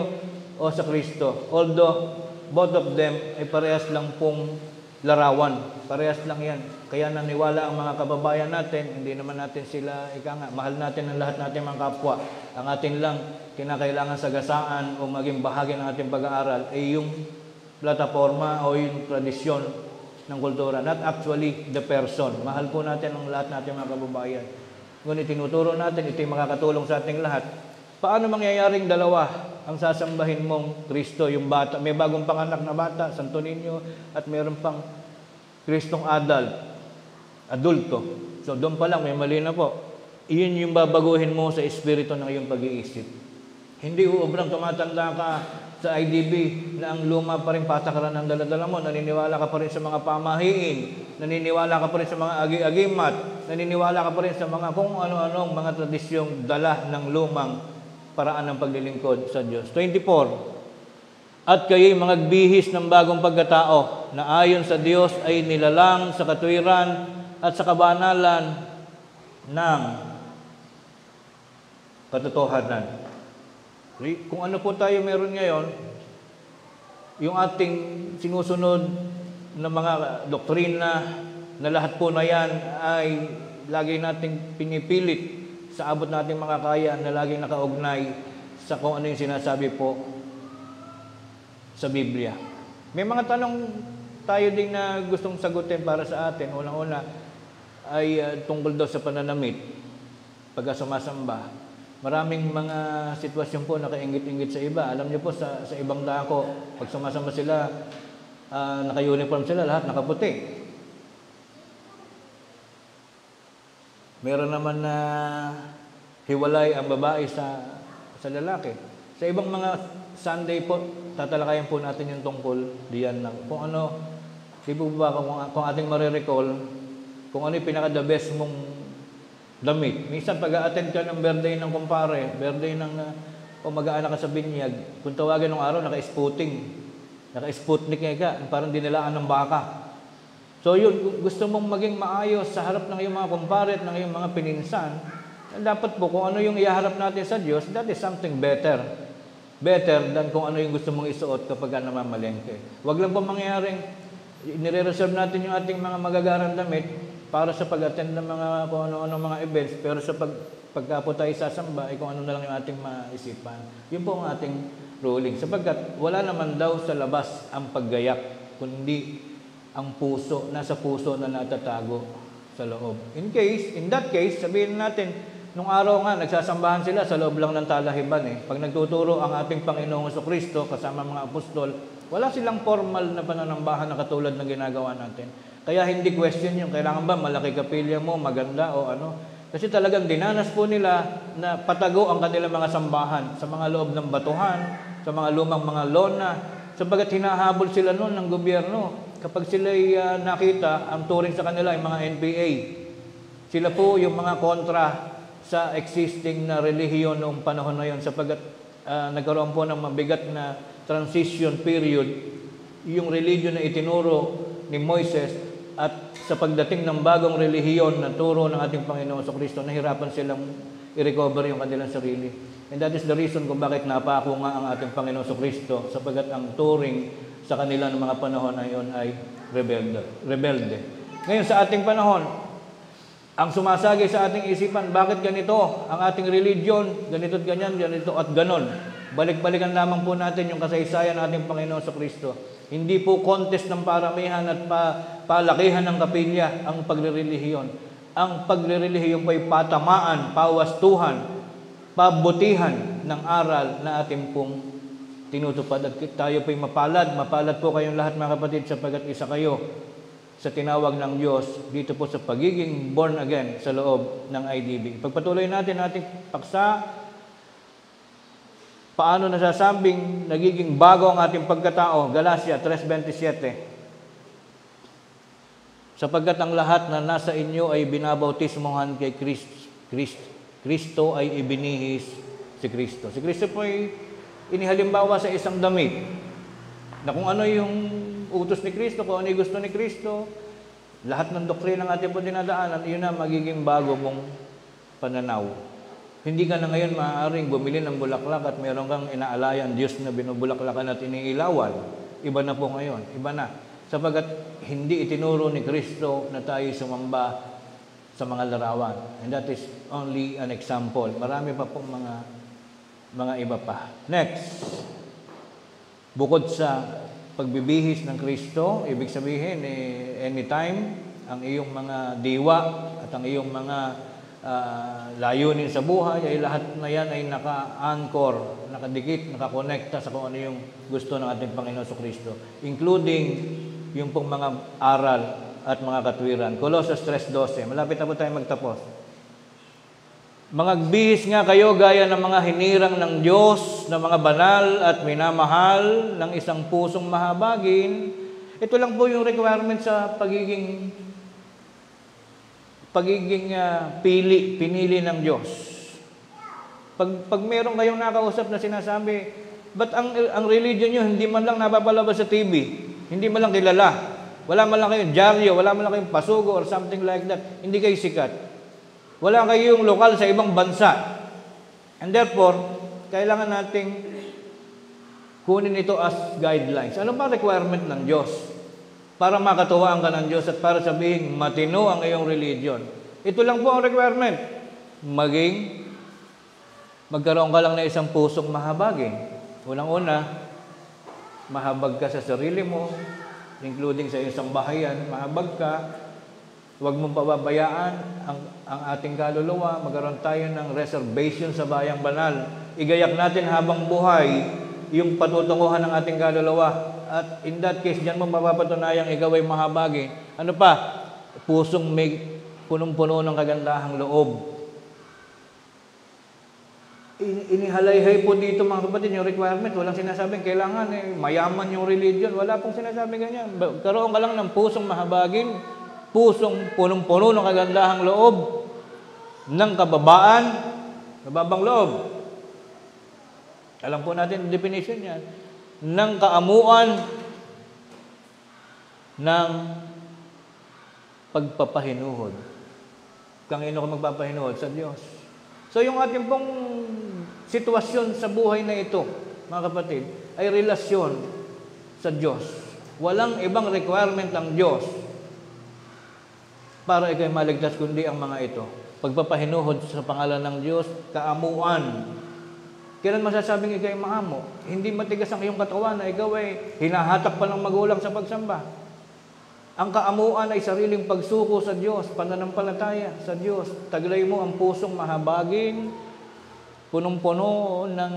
o sa Kristo? Although both of them ay parehas lang pong larawan. Parehas lang yan. Kaya naniwala ang mga kababayan natin, hindi naman natin sila, mahal natin ang lahat natin mga kapwa. Ang atin lang, kinakailangan sagasaan o maging bahagi ng ating pag-aaral ay yung plataforma o yung tradisyon ng kultura. Not actually the person. Mahal po natin ang lahat natin mga kababayan. Ngunit tinuturo natin, ito'y makakatulong sa ating lahat. Paano mangyayaring dalawa ang sasambahin mong Kristo, yung bata? May bagong panganak na bata, Santo Niño, at meron pang Kristong adulto. So doon pa lang, may mali na po. Iyon yung babaguhin mo sa espiritu ng iyong pag-iisip. Hindi uobrang tumatanda ka sa IDB na ang luma pa rin patakaran ng daladala mo, naniniwala ka pa rin sa mga pamahiin, naniniwala ka pa rin sa mga agi-agimat, naniniwala ka pa rin sa mga kung ano-anong mga tradisyong dala ng lumang paraan ng paglilingkod sa Diyos. 24. At kayo'y mga bihis ng bagong pagkatao na ayon sa Diyos ay nilalang sa katuwiran at sa kabanalan ng katotohanan. Kung ano po tayo meron ngayon, yung ating sinusunod na mga doktrina na lahat po na yan ay lagi nating pinipilit sa abot nating mga kaya na laging nakaugnay sa kung ano yung sinasabi po sa Biblia. May mga tanong tayo din na gustong sagutin para sa atin. Unang-una ay tungkol daw sa pananamit pagka sumasamba. Maraming mga sitwasyon po nakainggit-inggit sa iba. Alam niyo po sa ibang dako, pag sumasamba sila, naka-uniform sila, lahat nakaputi. Meron naman na hiwalay ang babae sa lalaki. Sa ibang mga Sunday po, tatalakayan po natin yung tungkol diyan lang. Kung ano, di po ba kung ating marirecall, kung ano yung pinaka-the best mong damit. Minsan pag-a-attend ka ng birthday ng kumpare, birthday ng o mag-aanak ka sa binyag, kung tawagin ng araw, naka-sputnik ka, parang dinilaan ng baka. So yun, gusto mong maging maayos sa harap ng iyong mga kumpare at ng iyong mga pininsan, dapat po kung ano yung iharap natin sa Diyos, that is something better. Better than kung ano yung gusto mong isuot kapag namamalengke. Huwag lang po mangyayaring nire-reserve natin yung ating mga magagarang damit para sa pag-attend ng mga kung ano-ano mga events, pero sa pagka po tayo sasamba, ay kung ano na lang yung ating maisipan. Yun po ang ating ruling. Sapagkat wala naman daw sa labas ang paggayak, kundi ang puso, nasa puso na natatago sa loob. In that case, sabihin natin, nung araw nga, nagsasambahan sila sa loob lang ng talahiban eh. Pag nagtuturo ang ating Panginoong Jesucristo kasama mga apostol, wala silang formal na pananambahan na katulad ng ginagawa natin. Kaya hindi question yung kailangan ba malaki kapilya mo, maganda o ano. Kasi talagang dinanas po nila na patago ang kanilang mga sambahan sa mga loob ng batuhan, sa mga lumang mga lona, sapagat hinahabol sila noon ng gobyerno. Kapag sila'y nakita, ang turing sa kanila ay mga NPA. Sila po yung mga kontra sa existing na relihiyon noong panahon na yun, sapagat nagkaroon po ng mabigat na transition period, yung religion na itinuro ni Moises, at sa pagdating ng bagong relihiyon na turo ng ating Panginoon sa Kristo, nahirapan silang i-recover yung kanilang sarili. And that is the reason kung bakit napako nga ang ating Panginoon sa Kristo, sapagat ang turing sa kanila ng mga panahon na yun ay rebelde. Ngayon sa ating panahon, ang sumasagi sa ating isipan, bakit ganito ang ating religion, ganito at ganyan, ganito at ganon. Balik-balikan lamang po natin yung kasaysayan ng ating Panginoon sa Kristo. Hindi po contest ng paramihan at palakihan ng kapilya ang paglirelihiyon. Ang paglirelihiyon po ay patamaan, pawastuhan, pabutihan ng aral na ating pong tinutupad. At tayo po ay mapalad po kayong lahat mga kapatid, sapagat isa kayo sa tinawag ng Diyos dito po sa pagiging born again sa loob ng IDB. Pagpatuloy natin ating paksa, Paano nasasabing nagiging bago ang ating pagkatao? Galatia 3:27. Sapagkat ang lahat na nasa inyo ay binabautismohan kay Kristo ay ibinihis si Kristo. Si Kristo po ay inihalimbawa sa isang damit na kung ano yung utos ni Kristo, kung ano yung gusto ni Kristo, lahat ng doktrina ng ating po dinadaanan, yun na magiging bago mong pananaw. Hindi ka na ngayon maaaring bumili ng bulaklak at meron kang inaalayan Diyos na binubulaklakan at iniilawan. Iba na po ngayon, iba na. Sapagat hindi itinuro ni Kristo na tayo sumamba sa mga larawan. And that is only an example. Marami pa pong mga iba pa. Next, bukod sa pagbibihis ng Kristo, ibig sabihin, anytime, ang iyong mga diwa at ang iyong mga layunin sa buhay, ay lahat na yan ay naka-anchor, nakadikit, nakakonekta sa kung ano yung gusto ng ating Panginoon sa Kristo, including yung pong mga aral at mga katwiran. Colossus 3:12. Malapit na po tayo magtapos. Magbihis nga kayo gaya ng mga hinirang ng Diyos, na mga banal at minamahal ng isang pusong mahabagin. Ito lang po yung requirement sa pagiging pinili ng Diyos. Pag meron kayong nakausap na sinasabi, ba't ang religion nyo hindi man lang napapalabas sa TV? Hindi man lang kilala. Wala man lang kayong dyaryo, wala man lang kayong pasugo or something like that. Hindi kayo sikat. Wala kayong lokal sa ibang bansa. And therefore, kailangan nating kunin ito as guidelines. Ano ba requirement ng Diyos? Para makatuwaan ka ng Diyos at para sabihin, matino ang iyong religion. Ito lang po ang requirement. Magkaroon ka lang na isang pusong mahabagin. Unang-una, mahabag ka sa sarili mo, including sa iyong sambahayan, mahabag ka. Huwag mong pababayaan ang ating kaluluwa. Magkaroon tayo ng reservation sa bayang banal. Igayak natin habang buhay yung patutunguhan ng ating kaluluwa. At in that case, diyan mo mapapatunayang ikaw ay mahabagin. Ano pa? Pusong may punong-puno ng kagandahang loob. Inihalayhay po dito mga kapatid yung requirement. Walang sinasabing kailangan mayaman yung religion. Wala pong sinasabing ganyan. Karoon ka lang ng pusong mahabagin, pusong punong-puno ng kagandahang loob, ng kababaan, kababang loob. Alam po natin ang definition yan. Ng kaamuan, ng pagpapahinuhod. Kanino ka magpapahinuhod? Sa Diyos. So yung ating pong sitwasyon sa buhay na ito, mga kapatid, ay relasyon sa Diyos. Walang ibang requirement ng Diyos para ikay maligtas kundi ang mga ito. Pagpapahinuhod sa pangalan ng Diyos, kaamuan. Kailan masasabing ikaw ay maamo? Hindi matigas ang iyong katawan na ikaw ay hinahatak pa ng magulang sa pagsamba. Ang kaamuan ay sariling pagsuko sa Diyos, pananampalataya sa Diyos. Taglay mo ang pusong mahabagin, punong-puno ng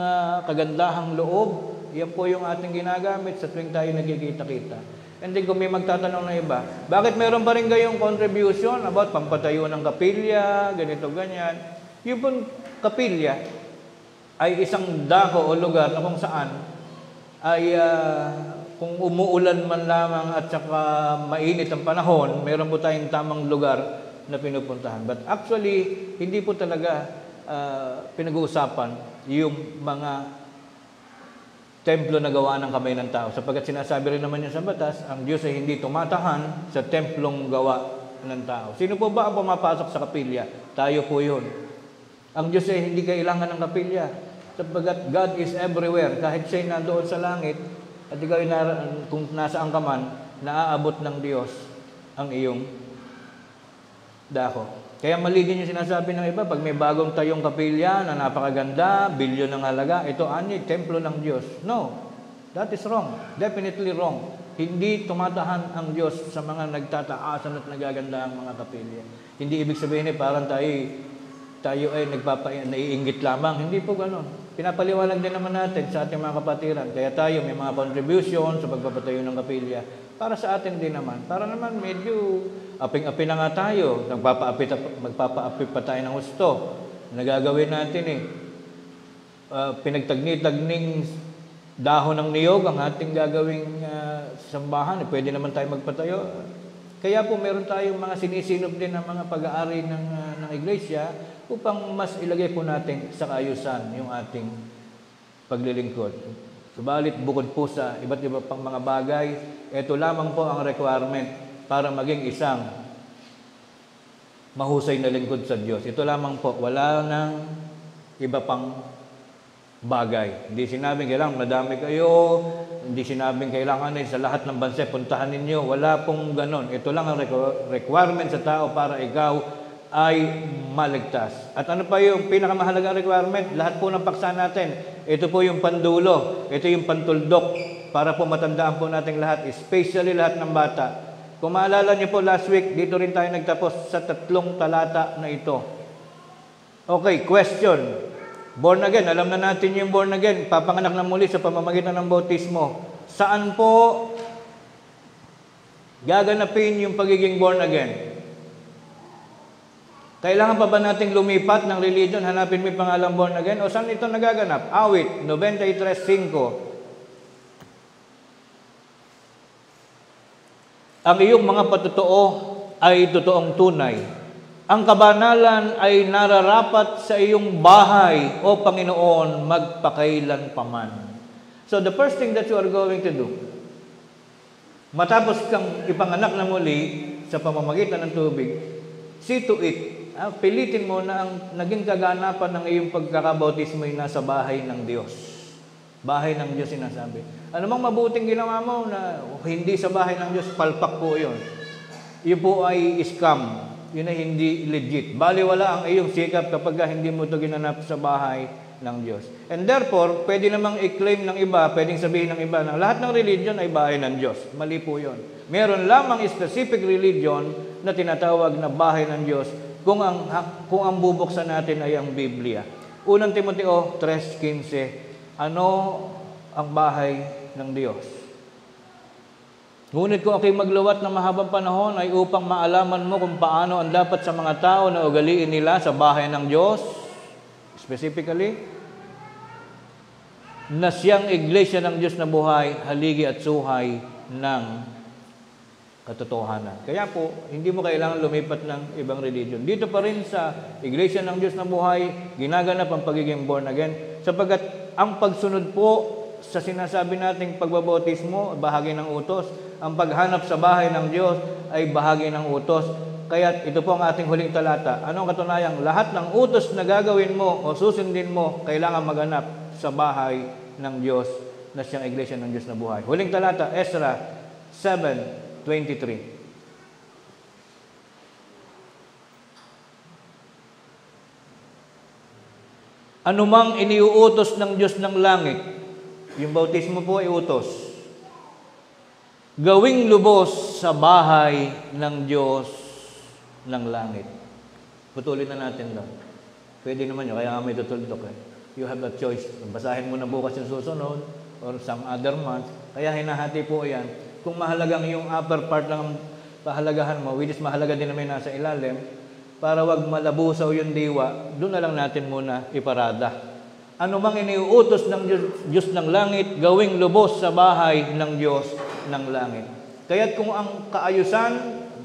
kagandahang loob. Yan po yung ating ginagamit sa tuwing tayo nagkikita-kita. And then kung may magtatanong na iba, bakit meron pa rin kayong contribution about pampatayo ng kapilya, ganito, ganyan? Yung pong kapilya ay isang dako o lugar na kung saan ay kung umuulan man lamang at saka mainit ang panahon, meron po tayong tamang lugar na pinupuntahan. But actually, hindi po talaga pinag-uusapan yung mga templo na gawa ng kamay ng tao. Sapagkat sinasabi rin naman yun sa batas, ang Diyos ay hindi tumatahan sa templong gawa ng tao. Sino po ba ang pumapasok sa kapilya? Tayo po yun. Ang Diyos ay hindi kailangan ng kapilya. Sapagkat God is everywhere. Kahit siya'y nandoon sa langit, at ikaw ay kung nasaan ka man, naaabot ng Diyos ang iyong dako. Kaya mali din yung sinasabi ng iba, pag may bagong tayong kapilya na napakaganda, bilyon ng halaga, ito templo ng Diyos. No, that is wrong. Definitely wrong. Hindi tumatahan ang Diyos sa mga nagtataasan at nagaganda ang mga kapilya. Hindi ibig sabihin parang tayo ay naiinggit lamang. Hindi po gano'n. Pinapaliwanag din naman natin sa ating mga kapatiran. Kaya tayo may mga contribution sa pagpapatayo ng kapilya. Para sa atin din naman. Para naman medyo aping-api na nga tayo. Magpapaapi pa tayo ng husto. Nagagawin natin pinagtagni-tagning dahon ng niyog ang ating gagawing sambahan. Pwede naman tayo magpatayo. Kaya po meron tayong mga sinisinop din ng mga pag-aari ng iglesia upang mas ilagay po natin sa kaayusan yung ating paglilingkod. Subalit bukod po sa iba't iba pang mga bagay, ito lamang po ang requirement para maging isang mahusay na lingkod sa Diyos. Ito lamang po, wala nang iba pang bagay. Hindi sinabing kailangan madami kayo, hindi sinabing kailangan sa lahat ng bansa puntahan ninyo. Wala pong ganon. Ito lang ang requirement sa tao para ikaw ay maligtas. At ano pa yung pinakamahalagang requirement? Lahat po ng paksa natin. Ito po yung pandulo. Ito yung pantuldok para po matandaan po natin lahat, especially lahat ng bata. Kung maalala niyo po last week, dito rin tayo nagtapos sa 3 talata na ito. Okay, question. Born again, alam na natin yung born again, papanganak na muli sa pamamagitan ng bautismo. Saan po gaganapin yung pagiging born again? Kailangan pa ba nating lumipat ng religion, hanapin mo yung pangalang born again? O saan ito nagaganap? Awit, 93:5. Ang iyong mga patotoo ay totoong tunay. Ang kabanalan ay nararapat sa iyong bahay, O Panginoon, magpakailan paman. So the first thing that you are going to do, matapos kang ipanganak na muli sa pamamagitan ng tubig, see to it, pilitin mo na ang naging kaganapan ng iyong pagkakabautismo ay nasa bahay ng Diyos. Bahay ng Diyos sinasabi. Ano mang mabuting ginawa mo na hindi sa bahay ng Diyos, palpak po yun. Yun po ay scam. Yun ay hindi legit. Baliwala ang iyong sikap kapag hindi mo ito ginanap sa bahay ng Diyos. And therefore, pwede namang i-claim ng iba, pwedeng sabihin ng iba na lahat ng religion ay bahay ng Diyos. Mali po yun. Meron lamang specific religion na tinatawag na bahay ng Diyos kung ang bubuksan natin ay ang Biblia. Unang Timoteo 3:15, ano ang bahay ng Diyos? Ngunit kung ako'y magluwat ng mahabang panahon ay upang maalaman mo kung paano ang dapat sa mga tao na ugaliin nila sa bahay ng Diyos, specifically, na siyang iglesia ng Diyos na buhay, haligi at suhay ng katotohanan. Kaya po, hindi mo kailangan lumipat ng ibang religion. Dito pa rin sa iglesia ng Diyos na buhay, ginaganap ang pagiging born again, sapagkat ang pagsunod po sa sinasabi nating pagbabautismo, bahagi ng utos. Ang paghanap sa bahay ng Diyos ay bahagi ng utos. Kaya ito po ang ating huling talata. Anong katunayan? Lahat ng utos na gagawin mo o susundin mo, kailangan maganap sa bahay ng Diyos na siyang iglesia ng Diyos na buhay. Huling talata, Ezra 7:23. Anumang iniuutos ng Diyos ng langit, yung bautismo po ay utos, gawing lubos sa bahay ng Diyos ng langit. Putulin na natin lang. Pwede naman yun, kaya may tutuldok eh. You have a choice. Basahin mo na bukas yung susunod or some other month. Kaya hinahati po yan. Kung mahalagang yung upper part lang pahalagahan mo, which is mahalaga din naman nasa ilalim, para wag malabusaw yung diwa, doon na lang natin muna iparada. Ano mang iniuutos ng Diyos ng langit, gawing lubos sa bahay ng Diyos ng langit. Kaya't kung ang kaayusan,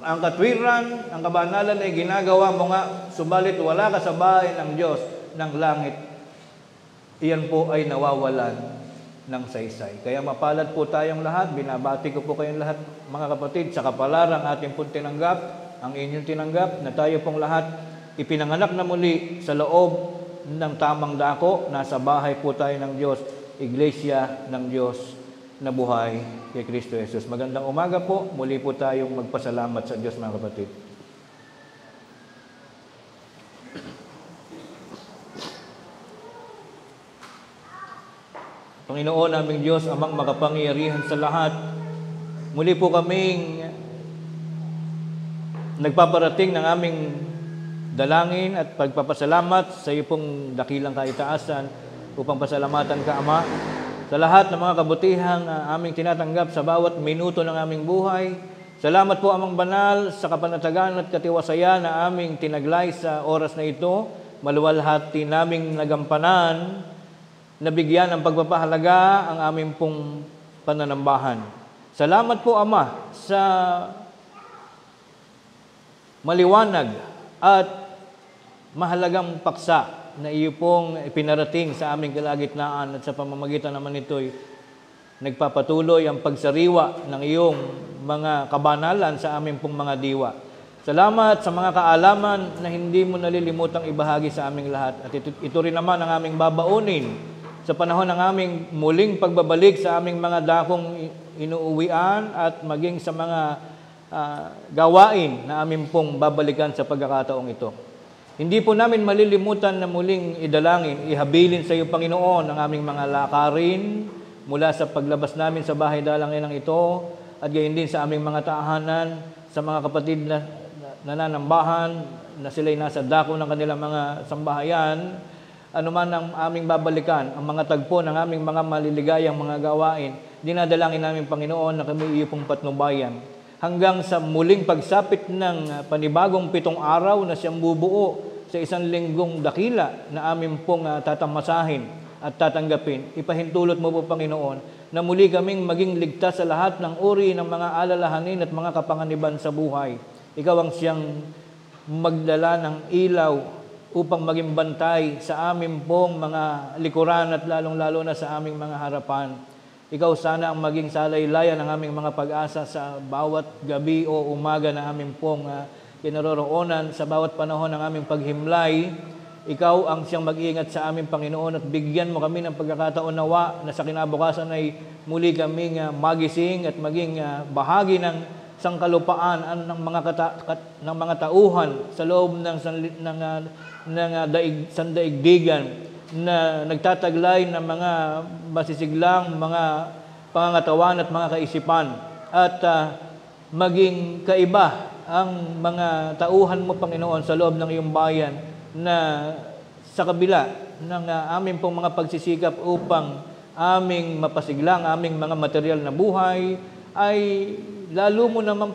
ang katwiran, ang kabanalan ay ginagawa mo nga, subalit wala ka sa bahay ng Diyos ng langit, iyan po ay nawawalan ng saysay. Kaya mapalad po tayong lahat, binabati ko po kayong lahat, mga kapatid, sa kapalarang ating pong tinanggap, ang inyong tinanggap, na tayo pong lahat ipinanganak na muli sa loob ng tamang dako, nasa bahay po tayo ng Diyos, iglesia ng Diyos na buhay kay Kristo Jesus. Magandang umaga po, muli po tayong magpasalamat sa Diyos, mga kapatid. Panginoon naming Diyos, amang makapangyarihan sa lahat, muli po kaming nagpaparating ng aming dalangin at pagpapasalamat sa iyo pong dakilang kaitaasan upang pasalamatan ka, Ama, sa lahat ng mga kabutihang aming tinatanggap sa bawat minuto ng aming buhay. Salamat po, Amang Banal, sa kapanatagan at katiwasayan na aming tinaglay sa oras na ito. Maluwalhati naming nagampanan nabigyan ng pagpapahalaga ang aming pong pananambahan. Salamat po, Ama, sa maliwanag at mahalagang paksa na iyo pong ipinarating sa aming kalagitnaan, at sa pamamagitan naman nito'y nagpapatuloy ang pagsariwa ng iyong mga kabanalan sa aming pong mga diwa. Salamat sa mga kaalaman na hindi mo nalilimutang ibahagi sa aming lahat. At ito rin naman ang aming babaunin sa panahon ng aming muling pagbabalik sa aming mga dakong inuuwian at maging sa mga gawain na aming pong babalikan sa pagkakataong ito. Hindi po namin malilimutan na muling idalangin, ihabilin sa iyo, Panginoon, ang aming mga lakarin mula sa paglabas namin sa bahay dalanginan ito, at gayon din sa aming mga tahanan, sa mga kapatid na nananambahan, na sila'y nasa dako ng kanilang mga sambahayan, anuman ang aming babalikan, ang mga tagpo ng aming mga maliligayang mga gawain, dinadalangin namin, Panginoon, na kami iyo pong patnubayan. Hanggang sa muling pagsapit ng panibagong 7 araw na siyang bubuo sa 1 linggong dakila na amin pong tatamasahin at tatanggapin. Ipahintulot mo po, Panginoon, na muli kaming maging ligtas sa lahat ng uri ng mga alalahanin at mga kapanganiban sa buhay. Ikaw ang siyang magdala ng ilaw upang maging bantay sa amin pong mga likuran at lalong-lalo na sa aming mga harapan. Ikaw sana ang maging salaylayan ng aming mga pag-asa sa bawat gabi o umaga na aming pong kinaroroonan, sa bawat panahon ng aming paghimlay. Ikaw ang siyang mag-iingat sa aming, Panginoon, at bigyan mo kami ng pagkakataon nawa na sa kinabukasan ay muli kaming magising at maging bahagi ng sangkalupaan ng mga tauhan sa loob ng sandaigdigan na nagtataglay ng mga masisiglang mga pangangatawan at mga kaisipan, at maging kaiba ang mga tauhan mo, Panginoon, sa loob ng iyong bayan, na sa kabila ng aming pong mga pagsisikap upang aming mapasiglang aming mga material na buhay, ay lalo mo naman,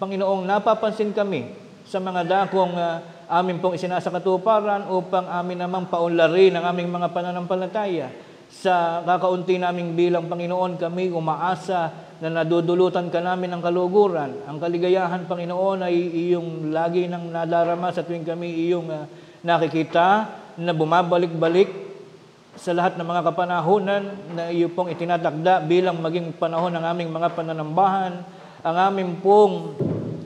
Panginoong, napapansin kami sa mga dakong amin pong isinasakatuparan upang amin namang paunlarin ang aming mga pananampalataya. Sa kakaunti naming bilang, Panginoon, kami umaasa na nadudulutan ka namin ng kaluguran. Ang kaligayahan, Panginoon, ay iyong lagi nang nadarama sa tuwing kami iyong nakikita na bumabalik-balik sa lahat ng mga kapanahunan na iyo pong itinatakda bilang maging panahon ng aming mga pananambahan. Ang aming pong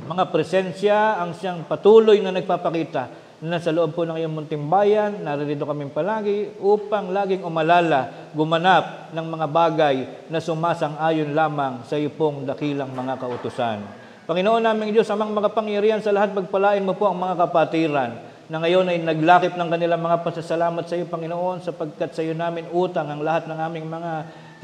mga presensya ang siyang patuloy na nagpapakita na sa loob po ng iyong munting bayan, naririto kami palagi upang laging umalala, gumanap ng mga bagay na sumasang-ayon lamang sa iyo pong dakilang mga kautusan. Panginoon naming Diyos, amang makapangyarihan sa lahat, pagpalain mo po ang mga kapatiran na ngayon ay naglakip ng kanilang mga pasasalamat sa iyo, Panginoon, sapagkat sa iyo namin utang ang lahat ng aming mga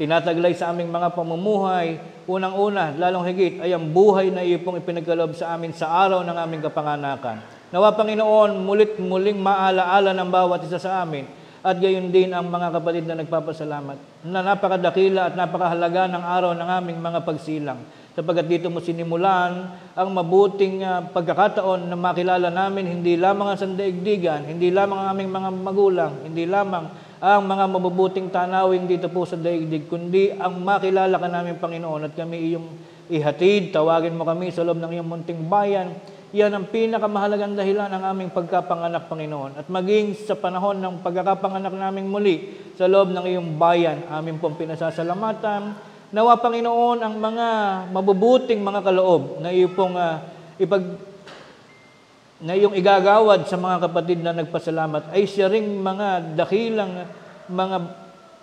tinataglay sa aming mga pamumuhay. Unang-una, lalong higit, ay ang buhay na iyo pong ipinagkaloob sa amin sa araw ng aming kapanganakan. Nawa, Panginoon, muling maalaala ng bawat isa sa amin, at gayon din ang mga kapatid na nagpapasalamat, na napakadakila at napakahalaga ng araw ng aming mga pagsilang, sapagkat dito mo sinimulan ang mabuting pagkakataon na makilala namin hindi lamang ang sandaigdigan, hindi lamang ang aming mga magulang, hindi lamang ang mga mabubuting tanawin dito po sa daigdig, kundi ang makilala ka namin, Panginoon, at kami iyong ihatid, tawagin mo kami sa loob ng iyong munting bayan. Yan ang pinakamahalagang dahilan ng aming pagkapanganak, Panginoon. At maging sa panahon ng pagkakapanganak naming muli sa loob ng iyong bayan, amin pong pinasasalamatan. Nawa, Panginoon, ang mga mabubuting mga kaloob na iyo pong na iyong igagawad sa mga kapatid na nagpasalamat ay siya ring mga dakilang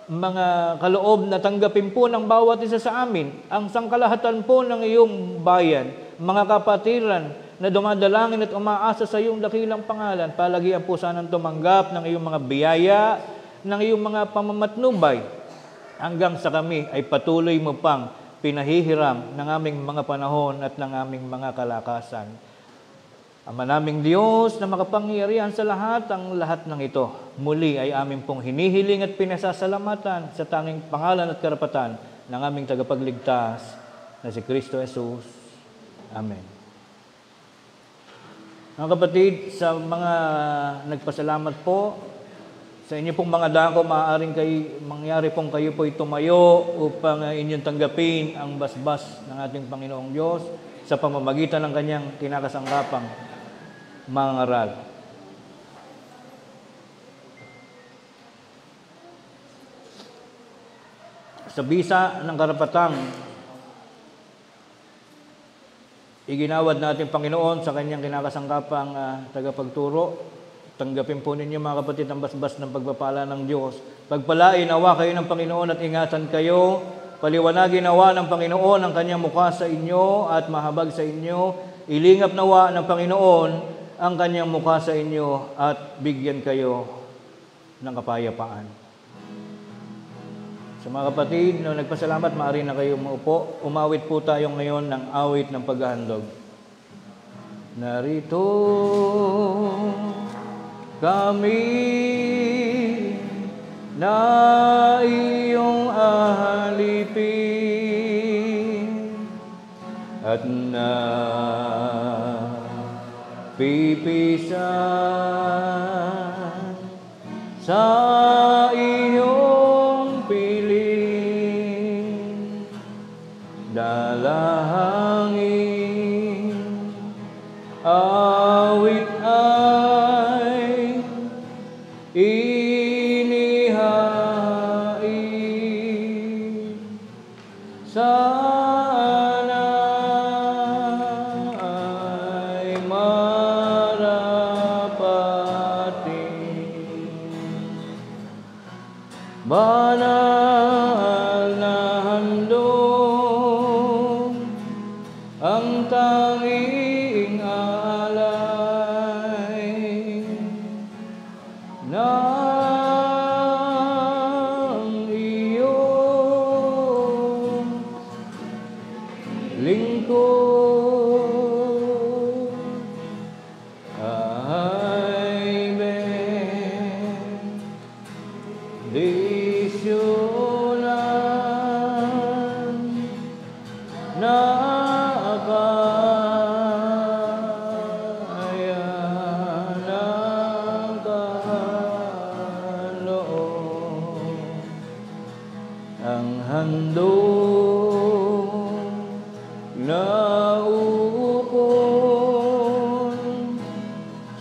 mga kaloob na tanggapin po ng bawat isa sa amin ang sangkalahatan po ng iyong bayan, mga kapatiran na dumadalangin at umaasa sa iyong dakilang pangalan. Palagian po sanang tumanggap ng iyong mga biyaya, ng iyong mga pamamatnubay, hanggang sa kami ay patuloy mo pang pinahihiram ng aming mga panahon at ng aming mga kalakasan. Ama naming Diyos na makapangyarihan sa lahat, ang lahat ng ito muli ay aming pong hinihiling at pinasasalamatan sa tanging pangalan at karapatan ng aming tagapagligtas na si Kristo Jesus. Amen. Mga kapatid, sa mga nagpasalamat po, Sa inyo pong mga dako, maaaring mangyari pong kayo po'y tumayo upang inyong tanggapin ang basbas ng ating Panginoong Diyos sa pamamagitan ng kanyang kinakasangkapang mga ngaral. Sa bisa ng karapatang iginawad natin Panginoon sa kanyang kinakasangkapang tagapagturo, tanggapin po ninyo mga kapatid ang basbas ng pagpapala ng Diyos. Pagpalain nawa kayo ng Panginoon at ingatan kayo. Paliwanagin nawa ng Panginoon ang kanyang mukha sa inyo at mahabag sa inyo. Ilingap nawa ng Panginoon ang kanyang mukha sa inyo at bigyan kayo ng kapayapaan. Sa mga kapatid na nagpasalamat, maaari na kayo maupo. Umawit po tayo ngayon ng awit ng paghahandog. Narito kami na iyong ahalipin at na pipisan sa iyong piling, dalangin, awit ay inihain, sana ay marapatin. Banal na handog ang tanging alay ng iyong lingkod ay bendisyonan na kaya ng kaloob. Ang handog na uukol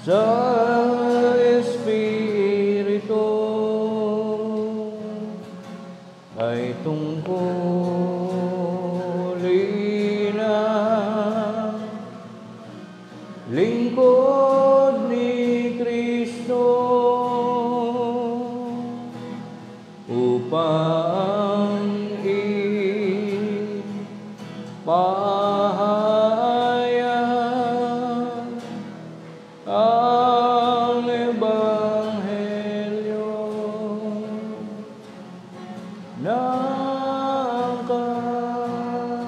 sa Espiritu ay tungkulin ang lingkod ni Kristo upang ipahayag ang Ebanghelyo ng kanyang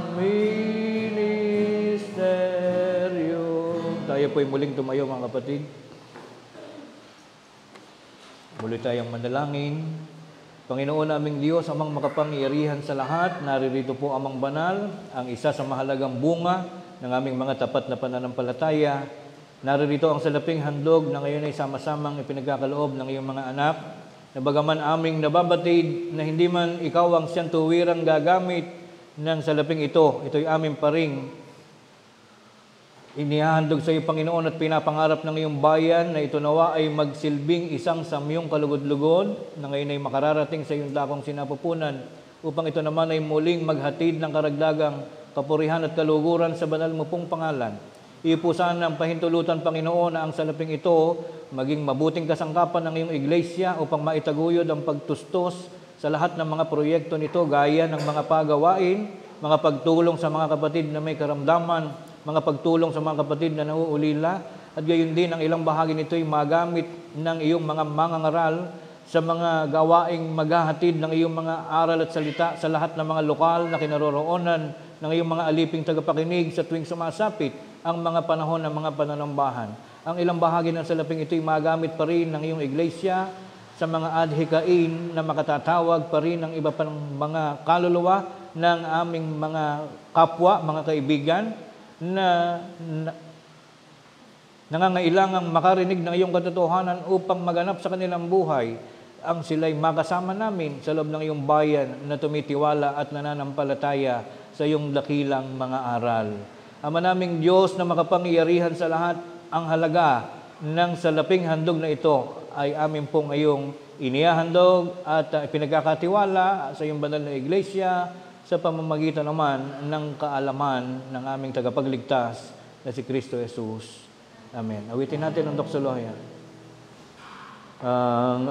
ministeryo. Tayo po'y muling tumayo mga kapatid. Muli tayong manalangin. Panginoon naming Diyos, amang makapangyarihan sa lahat, naririto po amang banal, ang isa sa mahalagang bunga ng aming mga tapat na pananampalataya. Naririto ang salaping handog na ngayon ay sama-samang ipinagkakaloob ng iyong mga anak, na bagaman aming nababatid na hindi man ikaw ang siyang tuwirang gagamit ng salaping ito, ito'y aming paring inihahandog sa iyo, Panginoon, at pinapangarap ng iyong bayan na ito nawa ay magsilbing isang samyong kalugod-lugod na ngayon ay makararating sa iyong dakong sinapupunan upang ito naman ay muling maghatid ng karagdagang kapurihan at kaluguran sa banal mo pong pangalan. Iyo po sana ang pahintulutan, Panginoon, na ang salaping ito maging mabuting kasangkapan ng iyong iglesia upang maitaguyod ang pagtustos sa lahat ng mga proyekto nito gaya ng mga pagawain, mga pagtulong sa mga kapatid na may karamdaman, mga pagtulong sa mga kapatid na nauulila, at gayon din ang ilang bahagi nito ay magamit ng iyong mga mangangaral sa mga gawaing maghahatid ng iyong mga aral at salita sa lahat ng mga lokal na kinaroroonan ng iyong mga aliping tagapakinig sa tuwing sumasapit ang mga panahon ng mga pananambahan. Ang ilang bahagi ng salaping ito ay magamit pa rin ng iyong iglesia sa mga adhikain na makatatawag pa rin ng iba pang mga kaluluwa ng aming mga kapwa, mga kaibigan, na nangangailangang makarinig ng iyong katotohanan upang maganap sa kanilang buhay, ang sila'y makasama namin sa loob ng iyong bayan na tumitiwala at nananampalataya sa iyong dakilang mga aral. Ama naming Diyos na makapangyarihan sa lahat, ang halaga ng salaping handog na ito ay amin pong ngayong inihahandog at pinagkakatiwala sa iyong banal na iglesia sa pamamagitan naman ng kaalaman ng aming tagapagligtas na si Kristo Jesus. Amen. Awitin natin ang doksolohian. Ang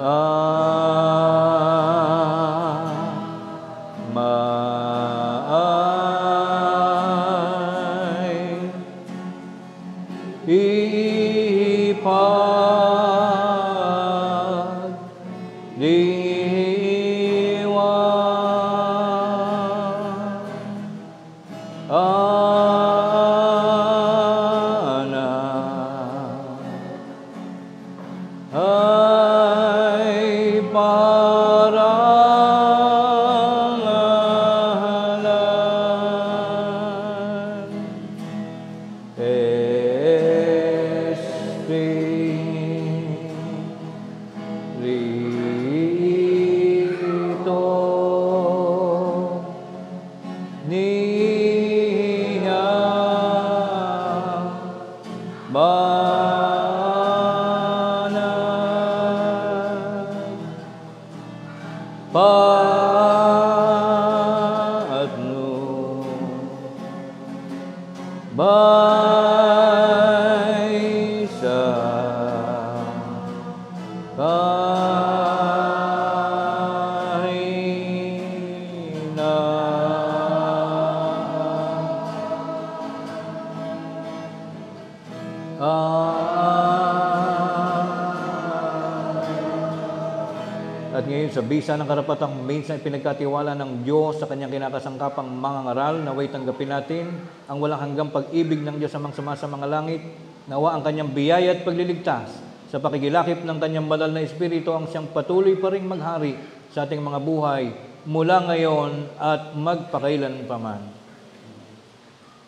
At ngayon sa bisa ng karapatang minsan pinagkatiwala ng Diyos sa kanyang kinakasangkapang mga ngaral, naway tanggapin natin ang walang hanggang pag-ibig ng Diyos amang sumasa mga langit, nawa ang kanyang biyaya at pagliligtas sa pakikilakip ng kanyang banal na Espiritu ang siyang patuloy pa ring maghari sa ating mga buhay mula ngayon at magpakailan pa man.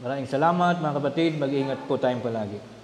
Maraming salamat mga kapatid, mag-iingat po tayong palagi.